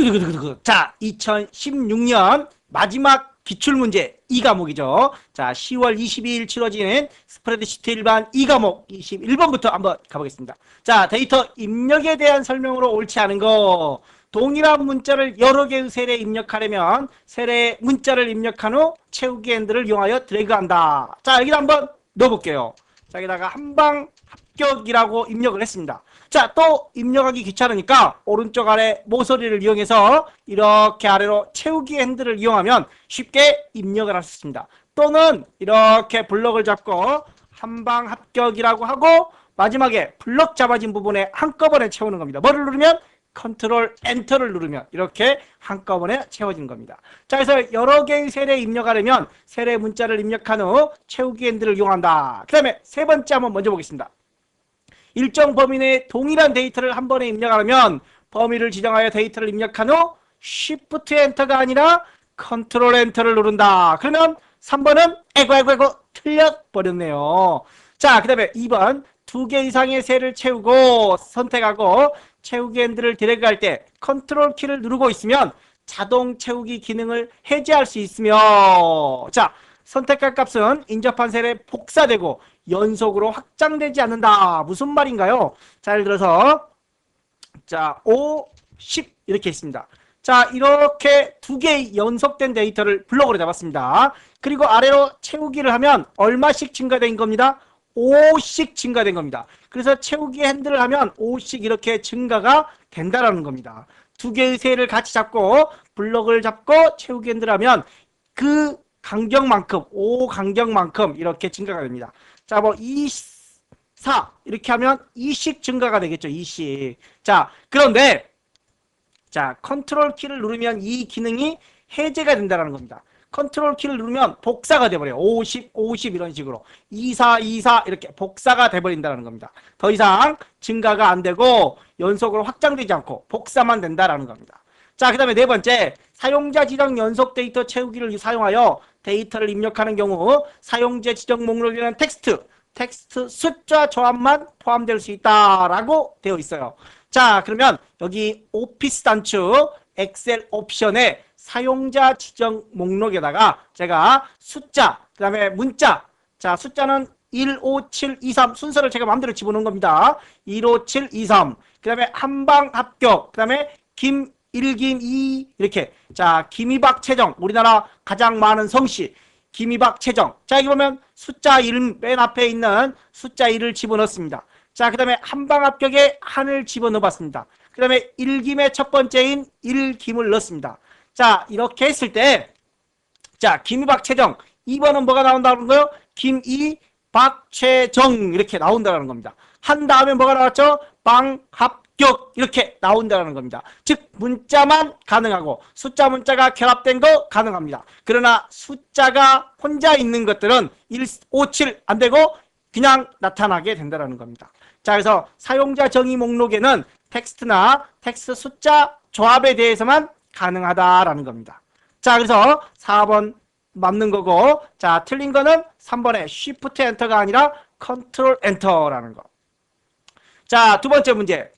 두구두구두구두구. 자, 2016년 마지막 기출문제 2과목이죠. 자, 10월 22일 치러지는 스프레드시트 일반 2과목 21번부터 한번 가보겠습니다. 자, 데이터 입력에 대한 설명으로 옳지 않은 거. 동일한 문자를 여러 개의 셀에 입력하려면 셀에 문자를 입력한 후 채우기 핸들을 이용하여 드래그한다. 자, 여기다 한번 넣어볼게요. 자, 여기다가 한방 합격이라고 입력을 했습니다. 자, 또 입력하기 귀찮으니까 오른쪽 아래 모서리를 이용해서 이렇게 아래로 채우기 핸들을 이용하면 쉽게 입력을 할 수 있습니다. 또는 이렇게 블럭을 잡고 한방 합격이라고 하고 마지막에 블럭 잡아진 부분에 한꺼번에 채우는 겁니다. 뭐를 누르면? 컨트롤 엔터를 누르면 이렇게 한꺼번에 채워진 겁니다. 자, 그래서 여러 개의 셀에 입력하려면 셀에 문자를 입력한 후 채우기 핸들을 이용한다. 그 다음에 세 번째 한번 먼저 보겠습니다. 일정 범위 내에 동일한 데이터를 한 번에 입력하려면 범위를 지정하여 데이터를 입력한 후 Shift 엔터가 아니라 컨트롤 엔터를 누른다. 그러면 3번은 에고 틀려버렸네요. 자, 그 다음에 2번 두 개 이상의 셀을 채우고 선택하고 채우기 핸들을 드래그할 때 컨트롤 키를 누르고 있으면 자동 채우기 기능을 해제할 수 있으며, 자, 선택할 값은 인접한 셀에 복사되고 연속으로 확장되지 않는다. 무슨 말인가요? 자, 예를 들어서 자, 5, 10 이렇게 있습니다. 자, 이렇게 두 개의 연속된 데이터를 블록으로 잡았습니다. 그리고 아래로 채우기를 하면 얼마씩 증가된 겁니다? 5씩 증가된 겁니다. 그래서 채우기 핸들을 하면 5씩 이렇게 증가가 된다라는 겁니다. 두 개의 셀을 같이 잡고 블럭을 잡고 채우기 핸들을 하면 그 간격만큼 5 간격만큼 이렇게 증가가 됩니다. 자, 뭐 2, 4 이렇게 하면 2씩 증가가 되겠죠. 2씩. 자, 그런데 자, 컨트롤 키를 누르면 이 기능이 해제가 된다는 겁니다. 컨트롤 키를 누르면 복사가 돼버려요. 50, 50 이런 식으로 24, 24 이렇게 복사가 돼버린다는 겁니다. 더 이상 증가가 안 되고 연속으로 확장되지 않고 복사만 된다는 겁니다. 자, 그 다음에 네 번째, 사용자 지정 연속 데이터 채우기를 사용하여 데이터를 입력하는 경우 사용자 지정 목록에는 텍스트 숫자 조합만 포함될 수 있다라고 되어 있어요. 자, 그러면 여기 오피스 단축 엑셀 옵션에 사용자 지정 목록에다가 제가 숫자, 그 다음에 문자, 자, 숫자는 15723 순서를 제가 마음대로 집어넣은 겁니다. 15723, 그 다음에 한방 합격, 그 다음에 김 1, 김 2 이렇게. 자, 김이박 채정, 우리나라 가장 많은 성씨 김이박 채정. 자, 여기 보면 숫자 1 맨 앞에 있는 숫자 1을 집어넣습니다. 자, 그 다음에 한방 합격에 한을 집어넣어봤습니다. 그 다음에 1김의 첫 번째인 1김을 넣습니다. 자, 이렇게 했을 때, 자, 김이박 채정 2번은 뭐가 나온다는 거예요? 김이박채정 이렇게 나온다는 겁니다. 한 다음에 뭐가 나왔죠? 방합격 이렇게 나온다는 겁니다. 즉 문자만 가능하고 숫자 문자가 결합된 거 가능합니다. 그러나 숫자가 혼자 있는 것들은 157 안 되고 그냥 나타나게 된다는 겁니다. 자, 그래서 사용자 정의 목록에는 텍스트나 텍스트 숫자 조합에 대해서만 가능하다라는 겁니다. 자, 그래서 4번 맞는 거고, 자, 틀린 거는 3번의 Shift 엔터가 아니라 컨트롤 엔터라는 거. 자, 두 번째 문제.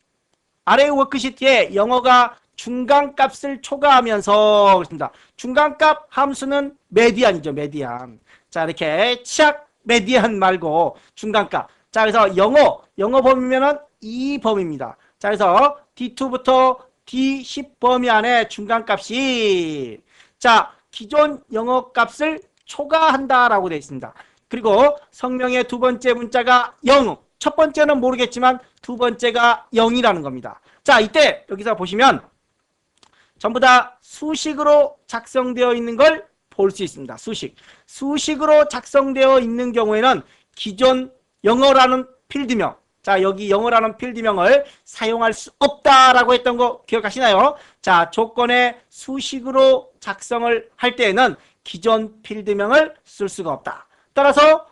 아래 워크시트에 영어가 중간값을 초과하면서 그렇습니다. 중간값 함수는 메디안이죠. 메디안. 자, 이렇게 치약 메디안 말고 중간값. 자, 그래서 영어 범위면은 이 범위입니다. 자, 그래서 D2부터 D10 범위 안에 중간값이 자, 기존 영어 값을 초과한다라고 되어 있습니다. 그리고 성명의 두 번째 문자가 0. 첫 번째는 모르겠지만 두 번째가 0이라는 겁니다. 자, 이때 여기서 보시면 전부 다 수식으로 작성되어 있는 걸 볼 수 있습니다. 수식으로 작성되어 있는 경우에는 기존 영어라는 필드명, 자, 여기 영어라는 필드명을 사용할 수 없다라고 했던 거 기억하시나요? 자, 조건에 수식으로 작성을 할 때에는 기존 필드명을 쓸 수가 없다. 따라서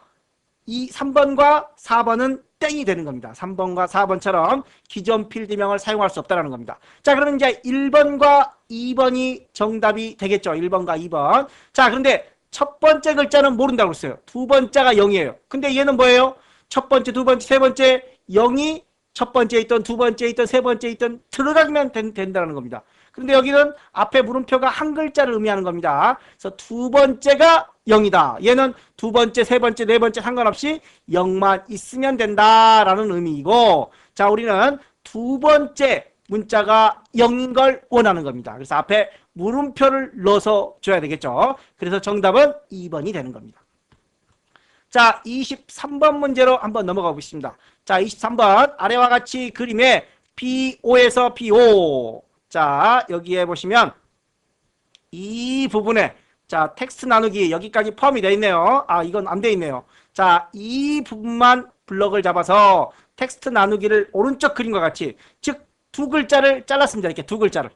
이 3번과 4번은 땡이 되는 겁니다. 3번과 4번처럼 기존 필드명을 사용할 수 없다는 겁니다. 자, 그러면 이제 1번과 2번이 정답이 되겠죠. 1번과 2번. 자, 그런데 첫 번째 글자는 모른다고 했어요. 두 번째가 0이에요. 근데 얘는 뭐예요? 첫 번째, 두 번째, 세 번째 0이 첫 번째 있던 두 번째 있던 세 번째 있던 들어가면 된다는 겁니다. 그런데 여기는 앞에 물음표가 한 글자를 의미하는 겁니다. 그래서 두 번째가 0이다. 얘는 두 번째, 세 번째, 네 번째 상관없이 0만 있으면 된다라는 의미이고, 자, 우리는 두 번째 문자가 0인 걸 원하는 겁니다. 그래서 앞에 물음표를 넣어서 줘야 되겠죠. 그래서 정답은 2번이 되는 겁니다. 자, 23번 문제로 한번 넘어가 보겠습니다. 자, 23번 아래와 같이 그림에 B5에서 B5. 자, 여기에 보시면 이 부분에 자, 텍스트 나누기 여기까지 포함이 되어 있네요. 아, 이건 안 되어 있네요. 자, 이 부분만 블럭을 잡아서 텍스트 나누기를 오른쪽 그림과 같이, 즉 두 글자를 잘랐습니다. 이렇게 두 글자를.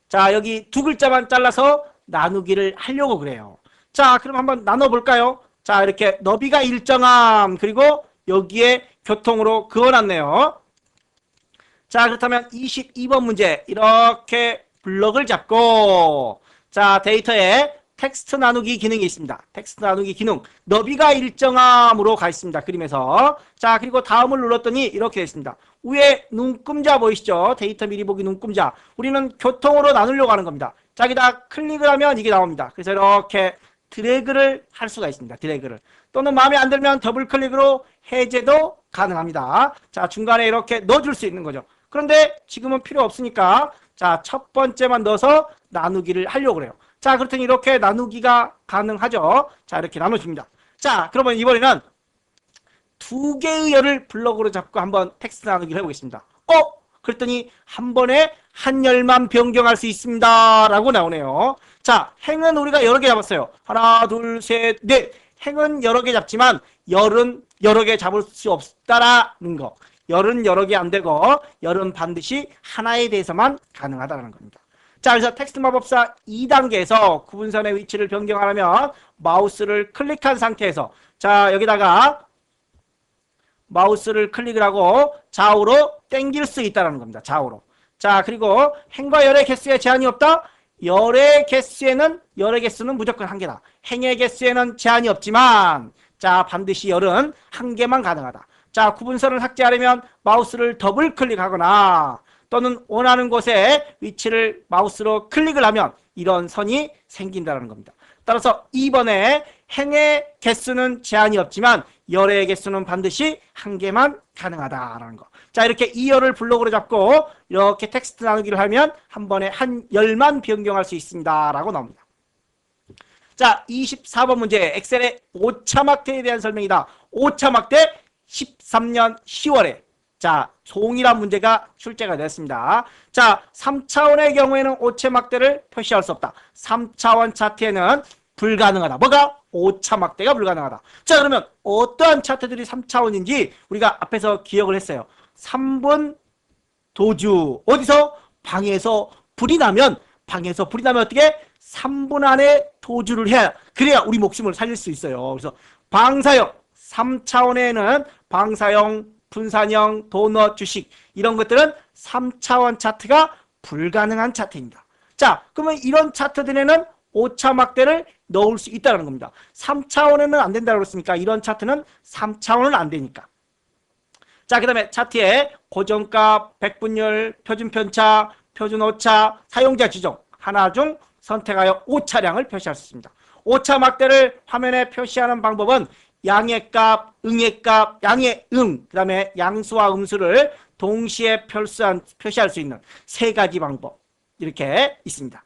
자, 여기 두 글자만 잘라서 나누기를 하려고 그래요. 자, 그럼 한번 나눠볼까요? 자, 이렇게 너비가 일정함, 그리고 여기에 교통으로 그어놨네요. 자, 그렇다면 22번 문제, 이렇게 블럭을 잡고, 자, 데이터에 텍스트 나누기 기능이 있습니다. 텍스트 나누기 기능, 너비가 일정함으로 가 있습니다. 그림에서. 자, 그리고 다음을 눌렀더니 이렇게 됐습니다. 위에 눈금자 보이시죠? 데이터 미리 보기 눈금자. 우리는 교통으로 나누려고 하는 겁니다. 자, 여기다 클릭을 하면 이게 나옵니다. 그래서 이렇게 드래그를 할 수가 있습니다. 드래그를. 또는 마음에 안 들면 더블 클릭으로 해제도 가능합니다. 자, 중간에 이렇게 넣어줄 수 있는 거죠. 그런데 지금은 필요 없으니까 자, 첫 번째만 넣어서 나누기를 하려고 그래요. 자, 그렇더니 이렇게 나누기가 가능하죠. 자, 이렇게 나눠줍니다. 자, 그러면 이번에는 두 개의 열을 블럭으로 잡고 한번 텍스트 나누기를 해보겠습니다. 그랬더니 한 번에 한 열만 변경할 수 있습니다. 라고 나오네요. 자, 행은 우리가 여러 개 잡았어요. 하나, 둘, 셋, 넷. 행은 여러 개 잡지만 열은 여러 개 잡을 수 없다라는 거. 열은 여러 개 안 되고 열은 반드시 하나에 대해서만 가능하다는 겁니다. 자, 그래서 텍스트 마법사 2단계에서 구분선의 위치를 변경하려면 마우스를 클릭한 상태에서 자, 여기다가 마우스를 클릭을 하고 좌우로 당길 수 있다는 겁니다. 좌우로. 자, 그리고 행과 열의 개수에 제한이 없다? 열의 개수는 무조건 한 개다. 행의 개수에는 제한이 없지만 자, 반드시 열은 한 개만 가능하다. 자, 구분선을 삭제하려면 마우스를 더블 클릭하거나 또는 원하는 곳에 위치를 마우스로 클릭을 하면 이런 선이 생긴다는 겁니다. 따라서 2번에 행의 개수는 제한이 없지만 열의 개수는 반드시 한 개만 가능하다라는 거. 자, 이렇게 이 열을 블록으로 잡고 이렇게 텍스트 나누기를 하면 한 번에 한 열만 변경할 수 있습니다. 라고 나옵니다. 자, 24번 문제 엑셀의 오차 막대에 대한 설명이다. 오차 막대 13년 10월에 자, 동일한 문제가 출제가 됐습니다. 자, 3차원의 경우에는 오차 막대를 표시할 수 없다. 3차원 차트에는 불가능하다. 뭐가? 오차 막대가 불가능하다. 자, 그러면 어떠한 차트들이 3차원인지 우리가 앞에서 기억을 했어요. 3분 도주. 어디서? 방에서 불이 나면 어떻게? 3분 안에 도주를 해야, 그래야 우리 목숨을 살릴 수 있어요. 그래서 방사형, 3차원에는 방사형, 분산형, 도넛, 주식 이런 것들은 3차원 차트가 불가능한 차트입니다. 자, 그러면 이런 차트들에는 오차 막대를 넣을 수 있다는 겁니다. 3차원에는 안 된다고 그랬으니까 이런 차트는 3차원은 안 되니까. 자, 그 다음에 차트에 고정값, 백분율, 표준 편차, 표준 오차, 사용자 지정 하나 중 선택하여 오차량을 표시할 수 있습니다. 오차 막대를 화면에 표시하는 방법은 양의 값, 응의 값, 양의 응, 그 다음에 양수와 음수를 동시에 표시할 수 있는 세 가지 방법 이렇게 있습니다.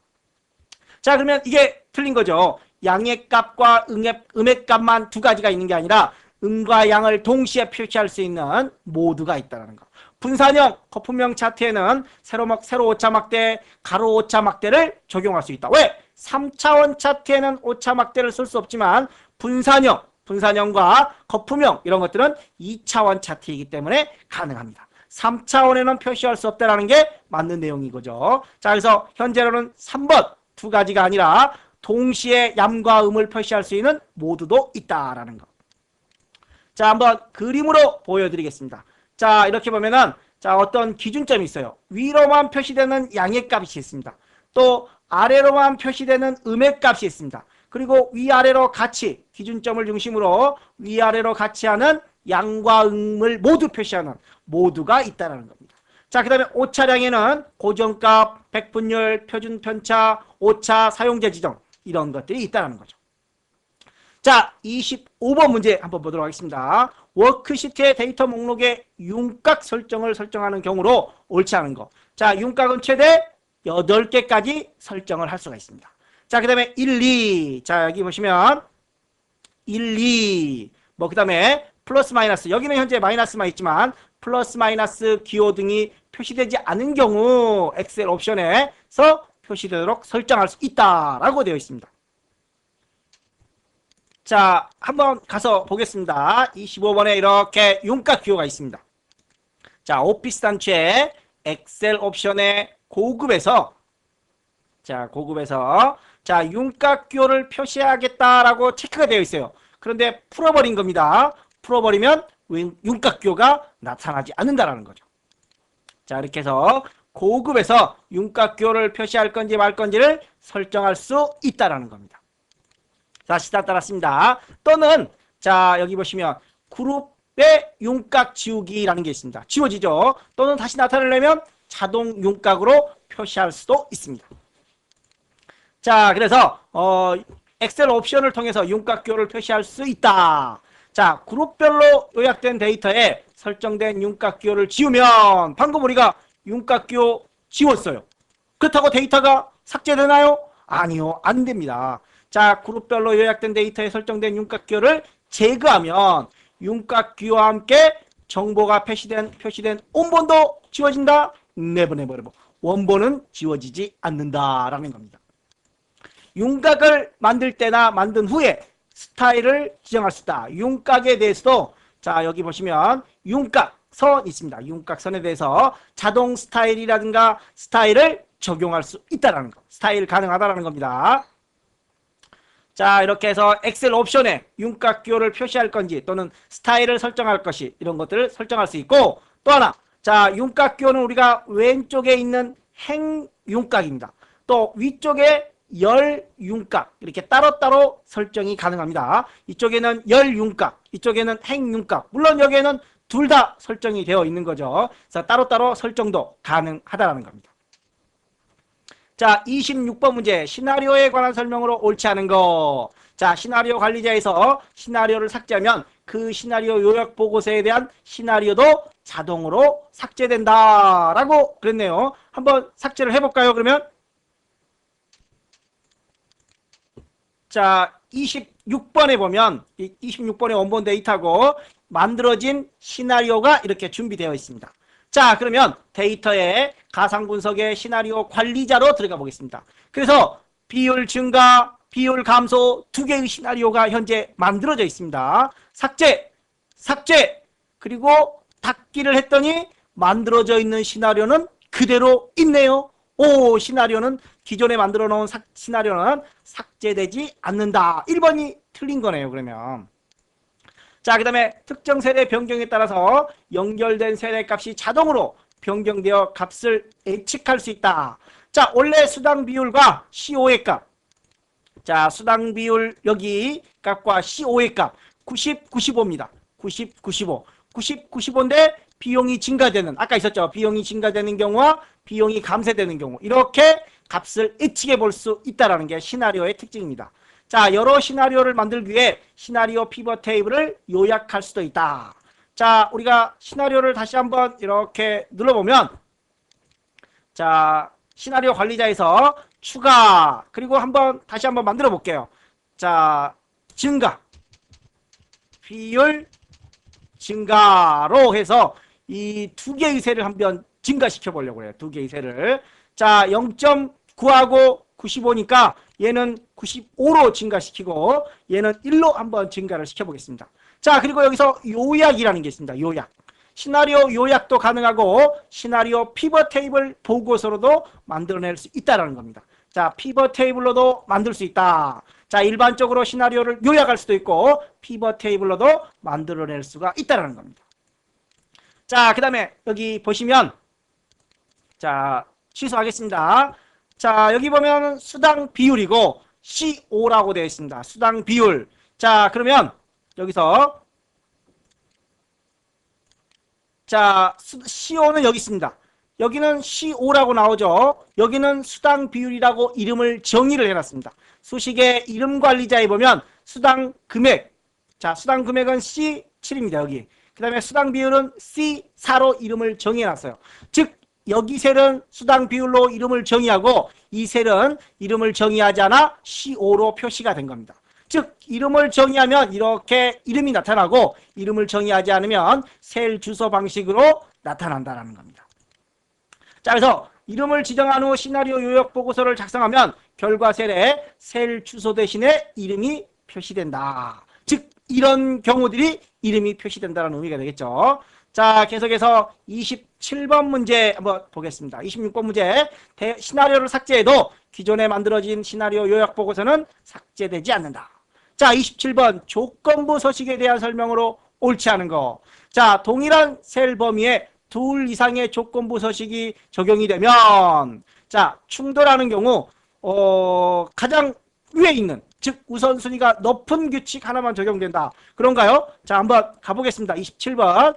자, 그러면 이게 틀린 거죠. 양의 값과 음의 값만 두 가지가 있는 게 아니라 음과 양을 동시에 표시할 수 있는 모두가 있다는 거. 분산형, 거품형 차트에는 세로 오차 막대, 가로 오차 막대를 적용할 수 있다. 왜? 3차원 차트에는 오차 막대를 쓸 수 없지만 분산형과 거품형 이런 것들은 2차원 차트이기 때문에 가능합니다. 3차원에는 표시할 수 없다는 게 맞는 내용인 거죠. 자, 그래서 현재로는 3번 두 가지가 아니라 동시에 양과 음을 표시할 수 있는 모두도 있다라는 거. 자, 한번 그림으로 보여드리겠습니다. 자, 이렇게 보면은 자, 어떤 기준점이 있어요. 위로만 표시되는 양의 값이 있습니다. 또 아래로만 표시되는 음의 값이 있습니다. 그리고 위아래로 같이 기준점을 중심으로 위아래로 같이 하는 양과 음을 모두 표시하는 모두가 있다는 겁니다. 자, 그 다음에 오차량에는 고정값, 백분율, 표준 편차, 오차, 사용자 지정 이런 것들이 있다는 거죠. 자, 25번 문제 한번 보도록 하겠습니다. 워크시트의 데이터 목록에 윤곽 설정을 설정하는 경우로 옳지 않은 거. 자, 윤곽은 최대 8개까지 설정을 할 수가 있습니다. 자, 그 다음에 1, 2. 자, 여기 보시면 1, 2. 뭐, 그 다음에 플러스 마이너스. 여기는 현재 마이너스만 있지만 플러스 마이너스 기호 등이 표시되지 않은 경우 엑셀 옵션에서 표시되도록 설정할 수 있다라고 되어 있습니다. 자, 한번 가서 보겠습니다. 25번에 이렇게 윤곽 기호가 있습니다. 자, 오피스 단추에 엑셀 옵션의 고급에서 자, 윤곽 기호를 표시하겠다라고 체크가 되어 있어요. 그런데 풀어버린 겁니다. 풀어버리면 윤곽 기호가 나타나지 않는다라는 거죠. 자, 이렇게 해서 고급에서 윤곽 기호를 표시할 건지 말 건지를 설정할 수 있다라는 겁니다. 다시 따랐습니다. 또는 자, 여기 보시면 그룹의 윤곽 지우기라는 게 있습니다. 지워지죠. 또는 다시 나타내려면 자동 윤곽으로 표시할 수도 있습니다. 자, 그래서 엑셀 옵션을 통해서 윤곽 기호를 표시할 수 있다. 자, 그룹별로 요약된 데이터에 설정된 윤곽 기호를 지우면 방금 우리가 윤곽 기호 지웠어요. 그렇다고 데이터가 삭제되나요? 아니요, 안 됩니다. 자, 그룹별로 요약된 데이터에 설정된 윤곽 기호를 제거하면 윤곽 기호와 함께 정보가 표시된 원본도 지워진다? 네버. 원본은 지워지지 않는다라는 겁니다. 윤곽을 만들 때나 만든 후에 스타일을 지정할 수 있다. 윤곽에 대해서도 자, 여기 보시면 윤곽선 있습니다. 윤곽선에 대해서 자동 스타일이라든가 스타일을 적용할 수 있다는 거. 스타일 가능하다라는 겁니다. 자, 이렇게 해서 엑셀 옵션에 윤곽 기호를 표시할 건지 또는 스타일을 설정할 것이 이런 것들을 설정할 수 있고, 또 하나 자, 윤곽 기호는 우리가 왼쪽에 있는 행 윤곽입니다. 또 위쪽에 열 윤곽 이렇게 따로따로 설정이 가능합니다. 이쪽에는 열 윤곽, 이쪽에는 행 윤곽. 물론 여기에는 둘 다 설정이 되어 있는 거죠. 그래서 따로따로 설정도 가능하다는 겁니다. 자, 26번 문제. 시나리오에 관한 설명으로 옳지 않은 거. 자, 시나리오 관리자에서 시나리오를 삭제하면 그 시나리오 요약 보고서에 대한 시나리오도 자동으로 삭제된다라고 그랬네요. 한번 삭제를 해볼까요, 그러면? 자, 26번에 보면 26번의 원본 데이터고 만들어진 시나리오가 이렇게 준비되어 있습니다. 자, 그러면 데이터에 가상분석의 시나리오 관리자로 들어가 보겠습니다. 그래서 비율 증가, 비율 감소 두 개의 시나리오가 현재 만들어져 있습니다. 삭제, 그리고 닫기를 했더니 만들어져 있는 시나리오는 그대로 있네요. 오, 시나리오는 기존에 만들어 놓은 시나리오는 삭제되지 않는다. 1번이 틀린 거네요, 그러면. 자, 그 다음에 특정 세대 변경에 따라서 연결된 세대 값이 자동으로 변경되어 값을 예측할 수 있다. 자, 원래 수당 비율과 CO의 값. 자, 수당 비율 여기 값과 CO의 값 90, 95입니다. 90, 95. 90, 95인데 비용이 증가되는, 아까 있었죠. 비용이 증가되는 경우와 비용이 감소되는 경우. 이렇게 값을 예측해 볼 수 있다는 게 시나리오의 특징입니다. 자, 여러 시나리오를 만들기 위해 시나리오 피벗 테이블을 요약할 수도 있다. 자, 우리가 시나리오를 다시 한번 이렇게 눌러보면 자, 시나리오 관리자에서 추가, 그리고 다시 한번 만들어 볼게요. 자, 증가, 비율 증가로 해서 이 두 개의 세를 한번 증가시켜 보려고 해요. 두 개의 세를. 자, 0.9하고 95니까 얘는 95로 증가시키고 얘는 1로 한번 증가를 시켜보겠습니다. 자, 그리고 여기서 요약이라는 게 있습니다. 요약. 시나리오 요약도 가능하고 시나리오 피벗 테이블 보고서로도 만들어낼 수 있다는 겁니다. 자, 피벗 테이블로도 만들 수 있다. 자, 일반적으로 시나리오를 요약할 수도 있고 피벗 테이블로도 만들어낼 수가 있다는 겁니다. 자, 그 다음에 여기 보시면 자, 취소하겠습니다. 자, 여기 보면 수당 비율이고 CO라고 되어 있습니다. 수당 비율. 자, 그러면 여기서 자, CO는 여기 있습니다. 여기는 C5라고 나오죠. 여기는 수당 비율이라고 이름을 정의를 해놨습니다. 수식의 이름 관리자에 보면 수당 금액. 자, 수당 금액은 C7입니다. 여기. 그 다음에 수당 비율은 C4로 이름을 정의해놨어요. 즉, 여기 셀은 수당 비율로 이름을 정의하고 이 셀은 이름을 정의하지 않아 C5로 표시가 된 겁니다. 즉, 이름을 정의하면 이렇게 이름이 나타나고 이름을 정의하지 않으면 셀 주소 방식으로 나타난다는 겁니다. 자, 그래서 이름을 지정한 후 시나리오 요약 보고서를 작성하면 결과 셀에 셀 주소 대신에 이름이 표시된다. 즉, 이런 경우들이 이름이 표시된다는 의미가 되겠죠. 자, 계속해서 27번 문제 한번 보겠습니다. 26번 문제. 시나리오를 삭제해도 기존에 만들어진 시나리오 요약 보고서는 삭제되지 않는다. 자, 27번 조건부 서식에 대한 설명으로 옳지 않은 거. 자, 동일한 셀 범위에 둘 이상의 조건부 서식이 적용이 되면, 자, 충돌하는 경우 가장 위에 있는, 즉 우선순위가 높은 규칙 하나만 적용된다. 그런가요? 자, 한번 가보겠습니다. 27번.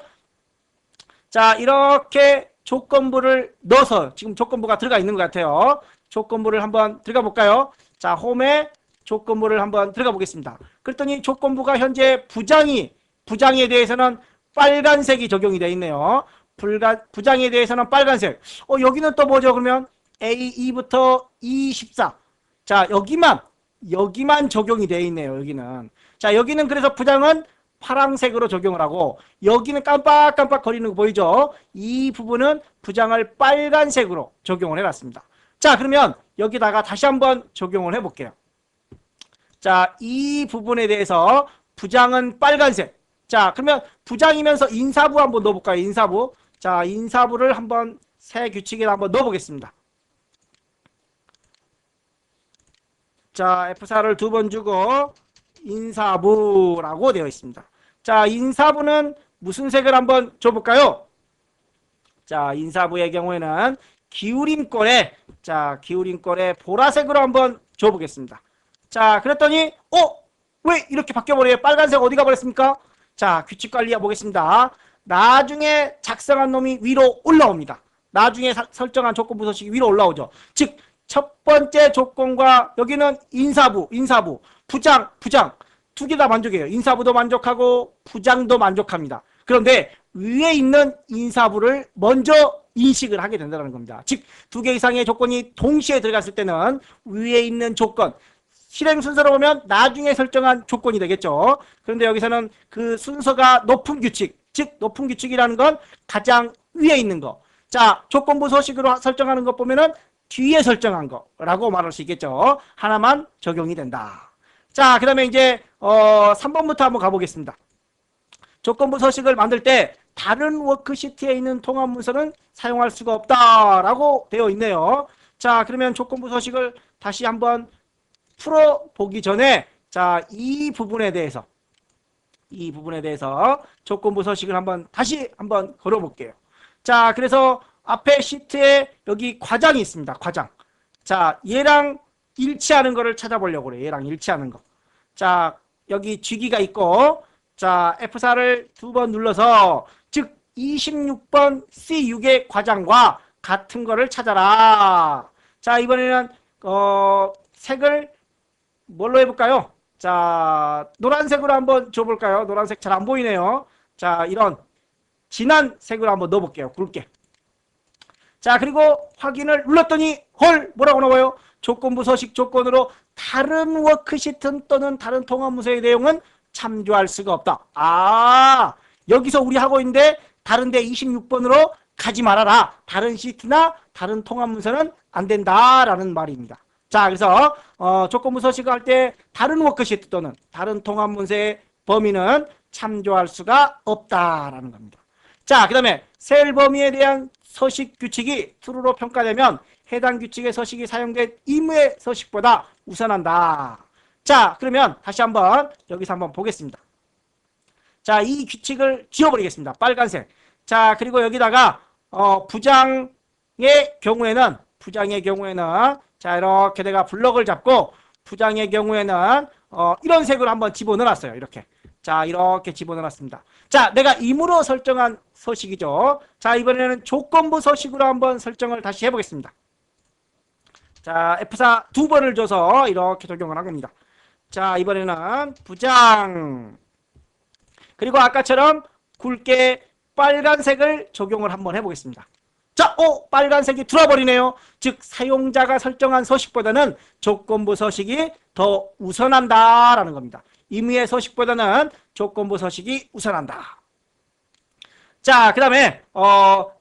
자, 이렇게 조건부를 넣어서 지금 조건부가 들어가 있는 것 같아요. 조건부를 한번 들어가 볼까요? 자, 홈에 조건부를 한번 들어가 보겠습니다. 그랬더니 조건부가 현재 부장에 대해서는 빨간색이 적용이 되어 있네요. 부장에 대해서는 빨간색. 여기는 또 뭐죠? 그러면 A2부터 E14. 자, 여기만 적용이 되어 있네요. 여기는. 자, 여기는 그래서 부장은 파란색으로 적용을 하고 여기는 깜빡깜빡 거리는 거 보이죠? 이 부분은 부장을 빨간색으로 적용을 해놨습니다. 자, 그러면 여기다가 다시 한번 적용을 해볼게요. 자, 이 부분에 대해서 부장은 빨간색. 자, 그러면 부장이면서 인사부 한번 넣어볼까요? 인사부. 자, 인사부를 한번 새 규칙에 한번 넣어보겠습니다. 자, F4를 두 번 주고 인사부라고 되어 있습니다. 자, 인사부는 무슨 색을 한번 줘볼까요? 자, 인사부의 경우에는 기울임꼴에 보라색으로 한번 줘보겠습니다. 자, 그랬더니 왜 이렇게 바뀌어버려요? 빨간색 어디 가버렸습니까? 자, 규칙 관리해 보겠습니다. 나중에 작성한 놈이 위로 올라옵니다. 나중에 설정한 조건부 서식이 위로 올라오죠. 즉, 첫 번째 조건과 여기는 인사부, 부장 두 개 다 만족해요. 인사부도 만족하고 부장도 만족합니다. 그런데 위에 있는 인사부를 먼저 인식을 하게 된다는 겁니다. 즉, 두 개 이상의 조건이 동시에 들어갔을 때는 위에 있는 조건, 실행 순서로 보면 나중에 설정한 조건이 되겠죠. 그런데 여기서는 그 순서가 높은 규칙, 즉 높은 규칙이라는 건 가장 위에 있는 거. 자, 조건부 서식으로 설정하는 것 보면은 뒤에 설정한 거라고 말할 수 있겠죠. 하나만 적용이 된다. 자, 그 다음에 이제 3번부터 한번 가보겠습니다. 조건부 서식을 만들 때 다른 워크시트에 있는 통합 문서는 사용할 수가 없다라고 되어 있네요. 자, 그러면 조건부 서식을 다시 한번 풀어보기 전에 자, 이 부분에 대해서 조건부 서식을 다시 한번 걸어볼게요. 자, 그래서 앞에 시트에 여기 과장이 있습니다. 과장. 자, 얘랑 일치하는 거를 찾아보려고 그래요. 얘랑 일치하는 거. 자, 여기 쥐기가 있고, 자, F4를 두 번 눌러서, 즉, 26번 C6의 과장과 같은 거를 찾아라. 자, 이번에는, 색을 뭘로 해볼까요? 자, 노란색으로 한번 줘볼까요? 노란색 잘 안 보이네요. 자, 이런 진한 색으로 한번 넣어볼게요. 굵게. 자, 그리고 확인을 눌렀더니 헐 뭐라고 나와요? 조건부 서식 조건으로 다른 워크시트 또는 다른 통합 문서의 내용은 참조할 수가 없다. 아, 여기서 우리 하고 있는데 다른데 26번으로 가지 말아라. 다른 시트나 다른 통합 문서는 안 된다라는 말입니다. 자, 그래서 조건부 서식을 할 때 다른 워크시트 또는 다른 통합 문서의 범위는 참조할 수가 없다라는 겁니다. 자, 그 다음에 셀 범위에 대한 서식 규칙이 true로 평가되면 해당 규칙의 서식이 사용된 임의의 서식보다 우선한다. 자, 그러면 다시 한번 여기서 한번 보겠습니다. 자, 이 규칙을 지워버리겠습니다. 빨간색. 자, 그리고 여기다가 부장의 경우에는 자, 이렇게 내가 블럭을 잡고 부장의 경우에는 이런 색으로 한번 집어넣어놨어요. 이렇게. 자, 이렇게 집어넣었습니다. 자, 내가 임으로 설정한 서식이죠. 자, 이번에는 조건부 서식으로 한번 설정을 다시 해보겠습니다. 자, F4 두 번을 줘서 이렇게 적용을 한 겁니다. 자, 이번에는 부장. 그리고 아까처럼 굵게 빨간색을 적용을 한번 해보겠습니다. 자, 빨간색이 들어버리네요. 즉, 사용자가 설정한 서식보다는 조건부 서식이 더 우선한다라는 겁니다. 임의의 서식보다는 조건부 서식이 우선한다. 자, 그 다음에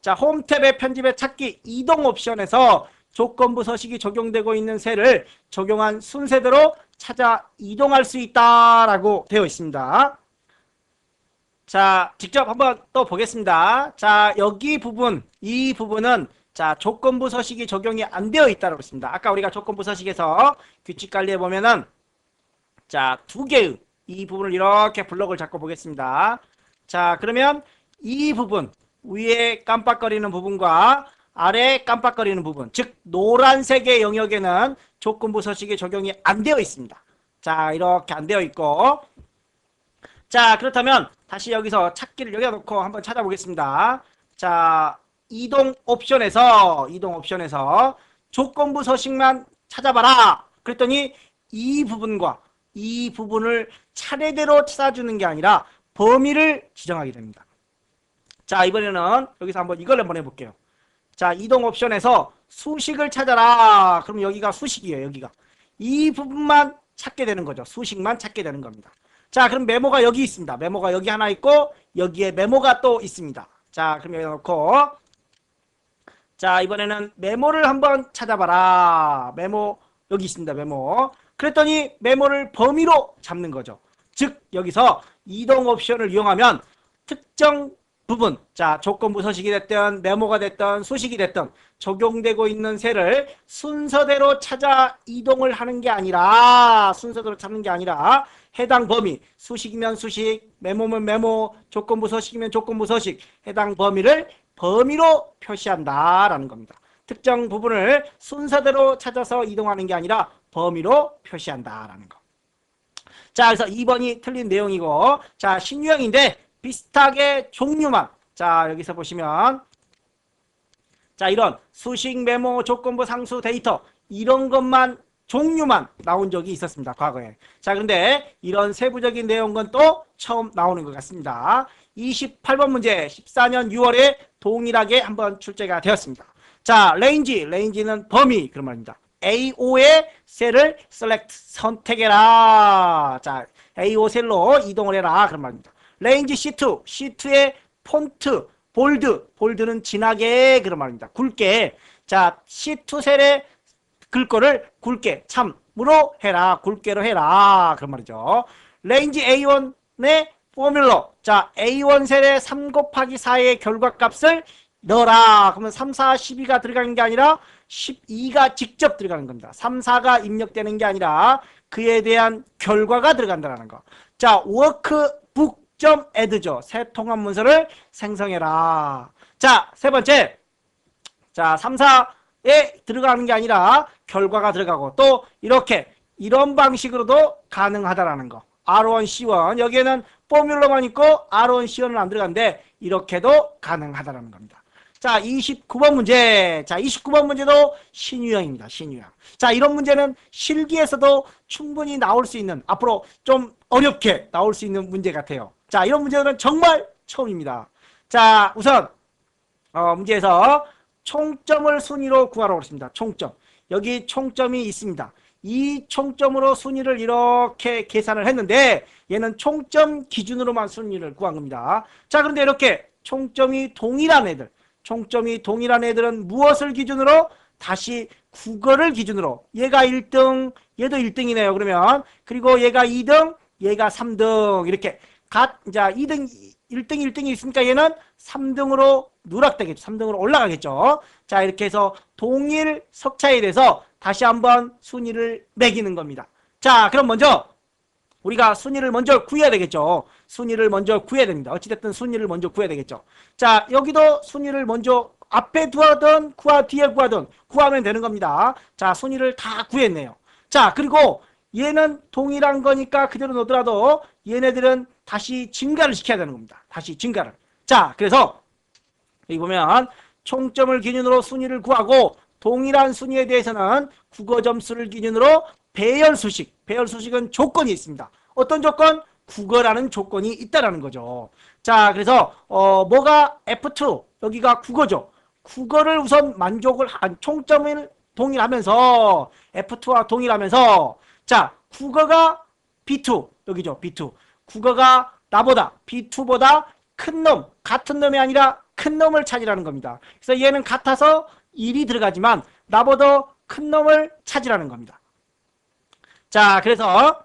자, 홈 탭의 편집의 찾기 이동 옵션에서 조건부 서식이 적용되고 있는 셀을 적용한 순서대로 찾아 이동할 수 있다라고 되어 있습니다. 자, 직접 한번 또 보겠습니다. 자, 여기 부분, 이 부분은 자, 조건부 서식이 적용이 안 되어 있다고 했습니다. 아까 우리가 조건부 서식에서 규칙 관리해 보면은 자, 두 개의 이 부분을 이렇게 블록을 잡고 보겠습니다. 자, 그러면 이 부분, 위에 깜빡거리는 부분과 아래 깜빡거리는 부분, 즉 노란색의 영역에는 조건부 서식이 적용이 안 되어 있습니다. 자, 이렇게 안 되어 있고, 자, 그렇다면 다시 여기서 찾기를 여기다 놓고 한번 찾아보겠습니다. 자, 이동 옵션에서 조건부 서식만 찾아봐라. 그랬더니 이 부분과 이 부분을 차례대로 찾아주는 게 아니라 범위를 지정하게 됩니다. 자, 이번에는 여기서 이걸 한번 해볼게요. 자, 이동 옵션에서 수식을 찾아라. 그럼 여기가 수식이에요. 여기가. 이 부분만 찾게 되는 거죠. 수식만 찾게 되는 겁니다. 자, 그럼 메모가 여기 있습니다. 메모가 여기 하나 있고 여기에 메모가 또 있습니다. 자, 그럼 여기 놓고 자, 이번에는 메모를 한번 찾아봐라. 메모 여기 있습니다. 메모. 그랬더니 메모를 범위로 잡는 거죠. 즉 여기서 이동 옵션을 이용하면 특정 부분, 자, 조건부 서식이 됐든 메모가 됐든 수식이 됐든 적용되고 있는 셀을 순서대로 찾아 이동을 하는 게 아니라 순서대로 찾는 게 아니라 해당 범위, 수식이면 수식, 메모면 메모, 조건부 서식이면 조건부 서식, 해당 범위를 범위로 표시한다라는 겁니다. 특정 부분을 순서대로 찾아서 이동하는 게 아니라 범위로 표시한다라는 거. 자, 그래서 2번이 틀린 내용이고, 자, 신유형인데 비슷하게 종류만, 자, 여기서 보시면 자, 이런 수식, 메모, 조건부, 상수, 데이터 이런 것만 종류만 나온 적이 있었습니다. 과거에. 자, 그런데 이런 세부적인 내용은 또 처음 나오는 것 같습니다. 28번 문제 14년 6월에 동일하게 한번 출제가 되었습니다. 자, 레인지는 범위 그런 말입니다. A5의 셀을 select 선택해라. 자, A5 셀로 이동을 해라 그런 말입니다. 레인지 C2의 폰트 볼드는 진하게 그런 말입니다. 굵게. 자, C2 셀의 글 거를 굵게 참으로 해라. 굵게로 해라. 그런 말이죠. 레인지 A1의 포뮬러. 자, A1 셀의 3 곱하기 4의 결과값을 넣어라. 그러면 3, 4, 12가 들어가는 게 아니라 12가 직접 들어가는 겁니다. 3, 4가 입력되는 게 아니라 그에 대한 결과가 들어간다는 거. 자, workbook.add죠. 새 통합 문서를 생성해라. 자, 세 번째. 자, 3, 4에 들어가는 게 아니라 결과가 들어가고 또 이런 방식으로도 가능하다라는 거. R1, C1. 여기에는 포뮬러만 있고 R1, C1은 안 들어가는데 이렇게도 가능하다라는 겁니다. 자, 29번 문제. 자, 29번 문제도 신유형입니다. 신유형. 자, 이런 문제는 실기에서도 충분히 나올 수 있는, 앞으로 좀 어렵게 나올 수 있는 문제 같아요. 자, 이런 문제들은 정말 처음입니다. 자, 우선 문제에서 총점을 순위로 구하라고 했습니다. 총점. 여기 총점이 있습니다. 이 총점으로 순위를 이렇게 계산을 했는데 얘는 총점 기준으로만 순위를 구한 겁니다. 자, 그런데 이렇게 총점이 동일한 애들은 무엇을 기준으로? 다시 국어를 기준으로. 얘가 1등, 얘도 1등이네요. 그러면 그리고 얘가 2등, 얘가 3등 이렇게 자, 2등, 1등이 있으니까 얘는 3등으로 누락되겠죠. 3등으로 올라가겠죠. 자, 이렇게 해서 동일 석차에 대해서 다시 한번 순위를 매기는 겁니다. 자, 그럼 먼저 우리가 순위를 먼저 구해야 되겠죠. 순위를 먼저 구해야 됩니다. 어찌됐든 순위를 먼저 구해야 되겠죠. 자, 여기도 순위를 먼저 앞에 구하든 뒤에 구하든 구하면 되는 겁니다. 자, 순위를 다 구했네요. 자, 그리고 얘는 동일한 거니까 그대로 놓더라도 얘네들은 다시 증가를 시켜야 되는 겁니다. 다시 증가를. 자, 그래서 여기 보면 총점을 기준으로 순위를 구하고 동일한 순위에 대해서는 국어 점수를 기준으로 배열 수식. 배열 수식은 조건이 있습니다. 어떤 조건? 국어라는 조건이 있다라는 거죠. 자, 그래서 뭐가 F2 여기가 국어죠. 국어를 우선 만족을 한 총점을 동일하면서 F2와 동일하면서 자, 국어가 B2 여기죠. B2 국어가 나보다 B2보다 큰 놈, 같은 놈이 아니라 큰 놈을 찾으라는 겁니다. 그래서 얘는 같아서 1이 들어가지만 나보다 큰 놈을 찾으라는 겁니다. 자, 그래서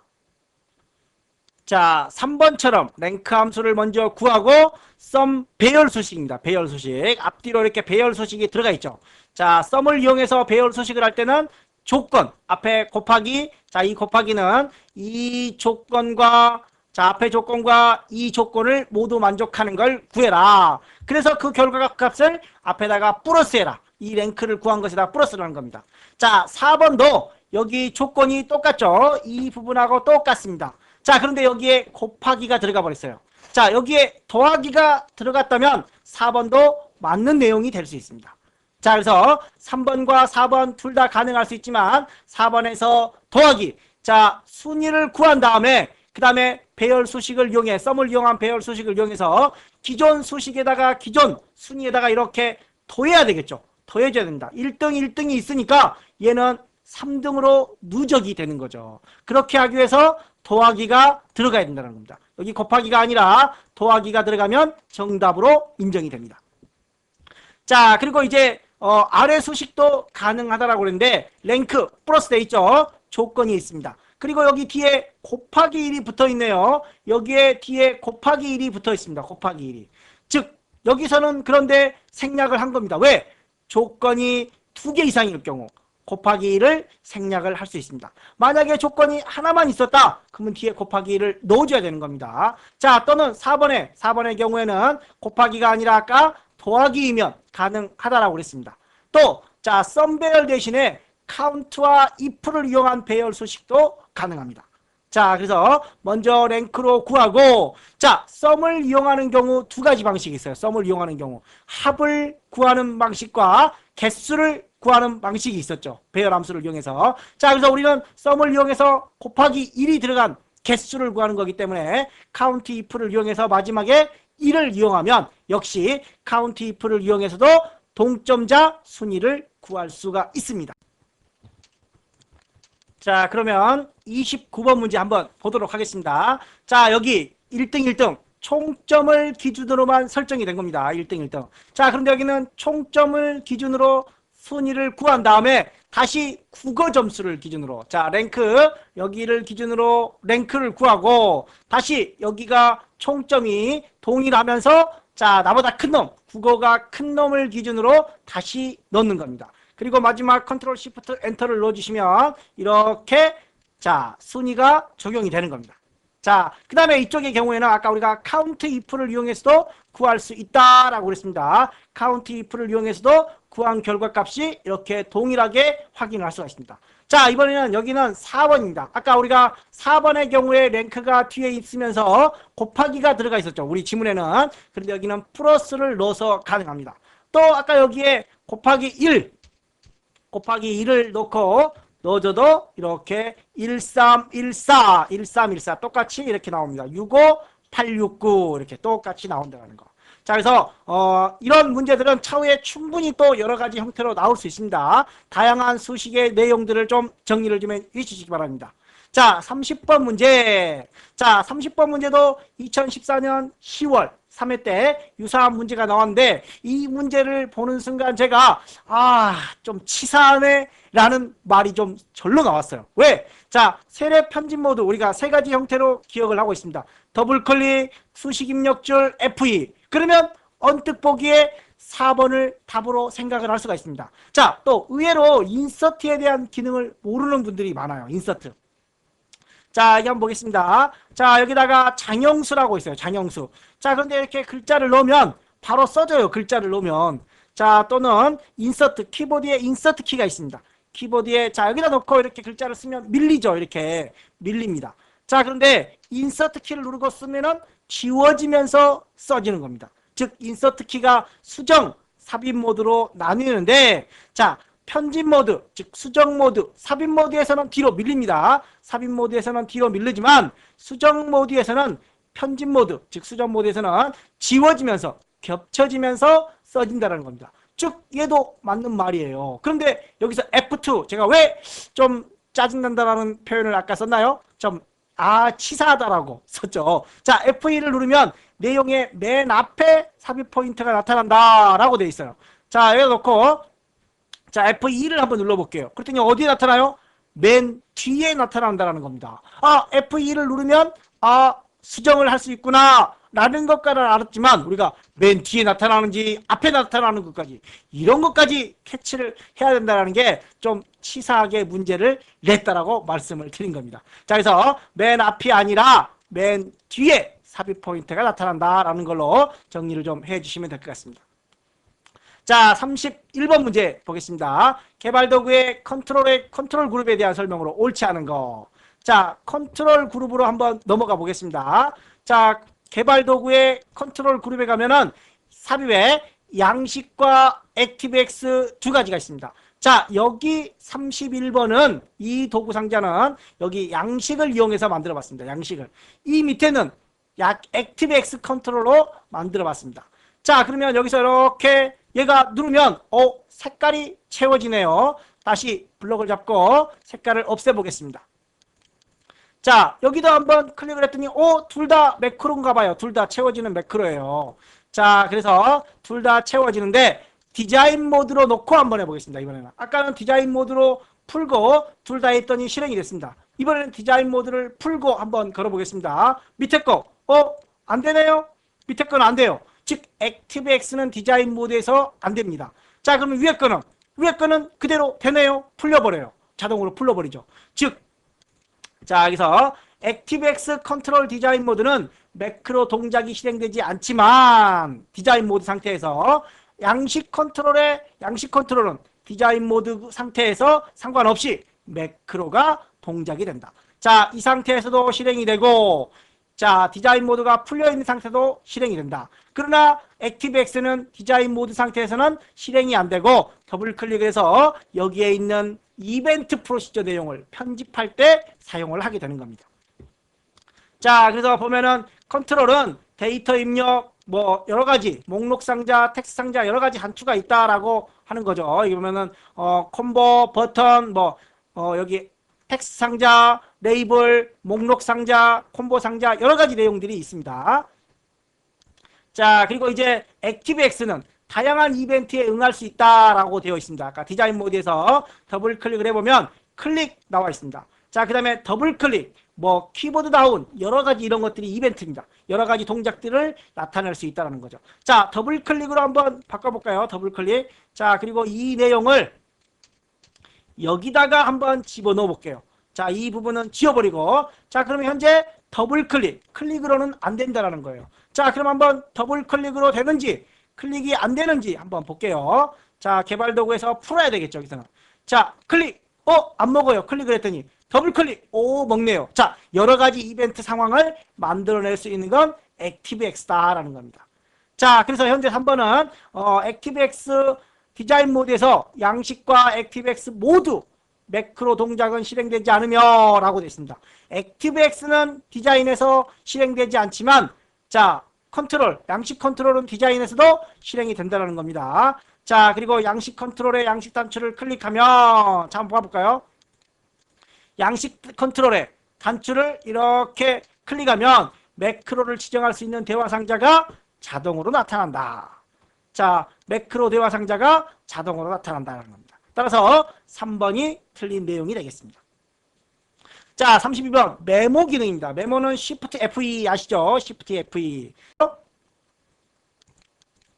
자, 3번처럼 랭크 함수를 먼저 구하고 sum 배열 수식입니다. 배열 수식. 앞뒤로 이렇게 배열 수식이 들어가 있죠. 자, sum을 이용해서 배열 수식을 할 때는 조건, 앞에 곱하기, 자, 이 곱하기는 이 조건과 자, 앞에 조건과 이 조건을 모두 만족하는 걸 구해라. 그래서 그 결과 값을 앞에다가 플러스해라. 이 랭크를 구한 것에다 플러스라는 겁니다. 자, 4번도 여기 조건이 똑같죠. 이 부분하고 똑같습니다. 자, 그런데 여기에 곱하기가 들어가 버렸어요. 자, 여기에 더하기가 들어갔다면 4번도 맞는 내용이 될 수 있습니다. 자, 그래서 3번과 4번 둘 다 가능할 수 있지만 4번에서 더하기. 자, 순위를 구한 다음에 그 다음에 배열 수식을 이용해 sum을 이용한 배열 수식을 이용해서 기존 수식에다가 기존 순위에다가 이렇게 더해야 되겠죠. 더해줘야 된다. 1등, 1등이 있으니까 얘는 3등으로 누적이 되는 거죠. 그렇게 하기 위해서 더하기가 들어가야 된다는 겁니다. 여기 곱하기가 아니라 더하기가 들어가면 정답으로 인정이 됩니다. 자, 그리고 이제 아래 수식도 가능하다라고 그랬는데 랭크 플러스 돼 있죠. 조건이 있습니다. 그리고 여기 뒤에 곱하기 1이 붙어 있네요. 여기에 뒤에 곱하기 1이 붙어 있습니다. 곱하기 1이. 즉 여기서는 그런데 생략을 한 겁니다. 왜? 조건이 2개 이상일 경우 곱하기 1을 생략을 할 수 있습니다. 만약에 조건이 하나만 있었다. 그러면 뒤에 곱하기 1을 넣어줘야 되는 겁니다. 자, 또는 4번의 경우에는 곱하기가 아니라 아까 더하기이면 가능하다라고 그랬습니다. 또, 자, sum 배열 대신에 count와 if를 이용한 배열 수식도 가능합니다. 자, 그래서 먼저 랭크로 구하고 자, sum을 이용하는 경우 두 가지 방식이 있어요. sum을 이용하는 경우 합을 구하는 방식과 개수를 구하는 방식이 있었죠. 배열 함수를 이용해서. 자, 그래서 우리는 sum을 이용해서 곱하기 1이 들어간 개수를 구하는 거기 때문에 count if를 이용해서 마지막에 1을 이용하면 역시 count if를 이용해서도 동점자 순위를 구할 수가 있습니다. 자, 그러면 29번 문제 한번 보도록 하겠습니다. 자, 여기 1등 1등 총점을 기준으로만 설정이 된 겁니다. 1등 1등. 자, 그런데 여기는 총점을 기준으로 순위를 구한 다음에 다시 국어 점수를 기준으로 자, 랭크 여기를 기준으로 랭크를 구하고 다시 여기가 총점이 동일하면서 자, 나보다 큰 놈, 국어가 큰 놈을 기준으로 다시 넣는 겁니다. 그리고 마지막 컨트롤 시프트 엔터를 넣어주시면 이렇게 자, 순위가 적용이 되는 겁니다. 자, 그 다음에 이쪽의 경우에는 아까 우리가 count if를 이용해서도 구할 수 있다라고 그랬습니다. count if를 이용해서도 구한 결과값이 이렇게 동일하게 확인을 할 수가 있습니다. 자, 이번에는 여기는 4번입니다. 아까 우리가 4번의 경우에 랭크가 뒤에 있으면서 곱하기가 들어가 있었죠. 우리 지문에는. 그런데 여기는 플러스를 넣어서 가능합니다. 또 아까 여기에 곱하기 1을 넣고 넣어줘도 이렇게 1314 똑같이 이렇게 나옵니다. 65, 869 이렇게 똑같이 나온다는 거. 자, 그래서 이런 문제들은 차후에 충분히 또 여러 가지 형태로 나올 수 있습니다. 다양한 수식의 내용들을 좀 정리를 좀 해주시기 바랍니다. 자, 30번 문제. 자, 30번 문제도 2014년 10월 3회 때 유사한 문제가 나왔는데 이 문제를 보는 순간 제가 좀 치사하네 라는 말이 좀 절로 나왔어요. 왜? 자, 세례 편집 모드 우리가 세 가지 형태로 기억을 하고 있습니다. 더블 클릭, 수식 입력줄, FE. 그러면 언뜻 보기에 4번을 답으로 생각을 할 수가 있습니다. 자, 또 의외로 인서트에 대한 기능을 모르는 분들이 많아요. 인서트. 자, 여기 한번 보겠습니다. 자, 여기다가 장형수라고 있어요. 장형수. 자, 그런데 이렇게 글자를 넣으면 바로 써져요. 글자를 넣으면. 자, 또는 인서트, 키보드에 인서트 키가 있습니다. 키보드에 자, 여기다 놓고 이렇게 글자를 쓰면 밀리죠. 이렇게 밀립니다. 자, 그런데 인서트 키를 누르고 쓰면은 지워지면서 써지는 겁니다. 즉, 인서트 키가 수정, 삽입 모드로 나뉘는데, 자, 편집 모드, 즉 수정 모드, 삽입 모드에서는 뒤로 밀립니다. 삽입 모드에서는 뒤로 밀리지만 수정 모드에서는 편집 모드, 즉 수정 모드에서는 지워지면서 겹쳐지면서 써진다는 겁니다. 즉 얘도 맞는 말이에요. 그런데 여기서 F2 제가 왜 좀 짜증난다라는 표현을 아까 썼나요? 좀 치사하다라고 썼죠. 자, F2를 누르면 내용의 맨 앞에 삽입 포인트가 나타난다라고 되어 있어요. 자, 여기다 놓고 자, F2를 한번 눌러볼게요. 그랬더니 어디에 나타나요? 맨 뒤에 나타난다는 겁니다. F2를 누르면 수정을 할 수 있구나 라는 것까지는 알았지만 우리가 맨 뒤에 나타나는지 앞에 나타나는 것까지 이런 것까지 캐치를 해야 된다는 게 좀 치사하게 문제를 냈다라고 말씀을 드린 겁니다. 자, 그래서 맨 앞이 아니라 맨 뒤에 삽입 포인트가 나타난다라는 걸로 정리를 좀 해주시면 될 것 같습니다. 자, 31번 문제 보겠습니다. 개발도구의 컨트롤 그룹에 대한 설명으로 옳지 않은 거. 자, 컨트롤 그룹으로 한번 넘어가 보겠습니다. 자, 개발도구의 컨트롤 그룹에 가면은 삽입에 양식과 액티브엑스 두 가지가 있습니다. 자, 여기 31번은 이 도구 상자는 여기 양식을 이용해서 만들어 봤습니다. 양식을. 이 밑에는 액티브엑스 컨트롤로 만들어 봤습니다. 자, 그러면 여기서 이렇게 얘가 누르면 색깔이 채워지네요. 다시 블럭을 잡고 색깔을 없애보겠습니다. 자, 여기도 한번 클릭을 했더니 둘 다 매크로인가 봐요. 둘 다 채워지는 매크로예요. 자, 그래서 둘 다 채워지는데 디자인 모드로 놓고 한번 해보겠습니다. 이번에는 아까는 디자인 모드로 풀고 둘 다 했더니 실행이 됐습니다. 이번에는 디자인 모드를 풀고 한번 걸어보겠습니다. 밑에 거 안 되네요. 밑에 거는 안 돼요. 즉 액티브엑스는 디자인 모드에서 안 됩니다. 자, 그러면 위에 거는 그대로 되네요. 풀려버려요. 자동으로 풀려버리죠. 즉, 자, 여기서 액티브엑스 컨트롤 디자인 모드는 매크로 동작이 실행되지 않지만 디자인 모드 상태에서 양식 컨트롤은 디자인 모드 상태에서 상관없이 매크로가 동작이 된다. 자, 이 상태에서도 실행이 되고, 자, 디자인 모드가 풀려있는 상태도 실행이 된다. 그러나 액티브엑스는 디자인 모드 상태에서는 실행이 안 되고 더블 클릭을 해서 여기에 있는 이벤트 프로시저 내용을 편집할 때 사용을 하게 되는 겁니다. 자, 그래서 보면은 컨트롤은 데이터 입력 뭐 여러 가지 목록 상자, 텍스트 상자 여러 가지 한추가 있다라고 하는 거죠. 여기 보면은 콤보 버튼 여기 텍스트 상자, 레이블, 목록 상자, 콤보 상자 여러 가지 내용들이 있습니다. 자, 그리고 이제 액티브엑스는 다양한 이벤트에 응할 수 있다라고 되어 있습니다. 아까 디자인 모드에서 더블 클릭을 해보면 클릭 나와 있습니다. 자, 그 다음에 더블 클릭, 키보드 다운 여러 가지 이런 것들이 이벤트입니다. 여러 가지 동작들을 나타낼 수 있다는 거죠. 자, 더블 클릭으로 한번 바꿔볼까요? 더블 클릭. 자, 그리고 이 내용을 여기다가 한번 집어넣어 볼게요. 자, 이 부분은 지워버리고, 자, 그러면 현재 더블 클릭으로는 안 된다라는 거예요. 자, 그럼 한번 더블 클릭으로 되는지 클릭이 안 되는지 한번 볼게요. 자, 개발 도구에서 풀어야 되겠죠, 여기서는. 자, 클릭, 안 먹어요. 클릭을 했더니 더블 클릭, 먹네요. 자, 여러 가지 이벤트 상황을 만들어낼 수 있는 건 액티브엑스다라는 겁니다. 자, 그래서 현재 3번은 액티브엑스 디자인 모드에서 양식과 액티브엑스 모두 매크로 동작은 실행되지 않으며 라고 되어 있습니다. 액티브엑스는 디자인에서 실행되지 않지만 자, 양식 컨트롤은 디자인에서도 실행이 된다는 겁니다. 자, 그리고 양식 컨트롤의 양식 단추를 클릭하면 자, 한번 봐볼까요? 양식 컨트롤의 단추를 이렇게 클릭하면 매크로를 지정할 수 있는 대화 상자가 자동으로 나타난다. 자, 매크로 대화 상자가 자동으로 나타난다는 겁니다. 따라서 3번이 틀린 내용이 되겠습니다. 자, 32번 메모 기능입니다. 메모는 Shift F2 아시죠? Shift F2.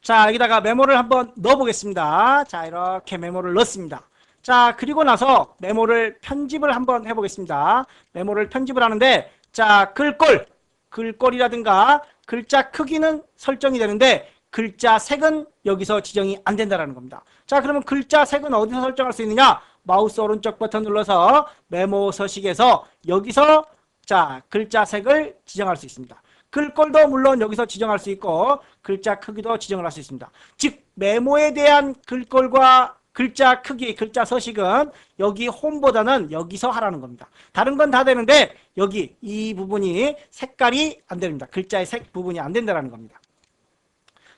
자, 여기다가 메모를 한번 넣어 보겠습니다. 자, 이렇게 메모를 넣습니다. 자, 그리고 나서 메모를 편집을 한번 해보겠습니다. 메모를 편집을 하는데 자, 글꼴이라든가 글자 크기는 설정이 되는데 글자 색은 여기서 지정이 안 된다는 겁니다. 자, 그러면 글자 색은 어디서 설정할 수 있느냐? 마우스 오른쪽 버튼 눌러서 메모 서식에서 여기서 자, 글자 색을 지정할 수 있습니다. 글꼴도 물론 여기서 지정할 수 있고 글자 크기도 지정을 할 수 있습니다. 즉 메모에 대한 글꼴과 글자 크기, 글자 서식은 여기 홈보다는 여기서 하라는 겁니다. 다른 건 다 되는데 여기 이 부분이 색깔이 안 됩니다. 글자의 색 부분이 안 된다는 겁니다.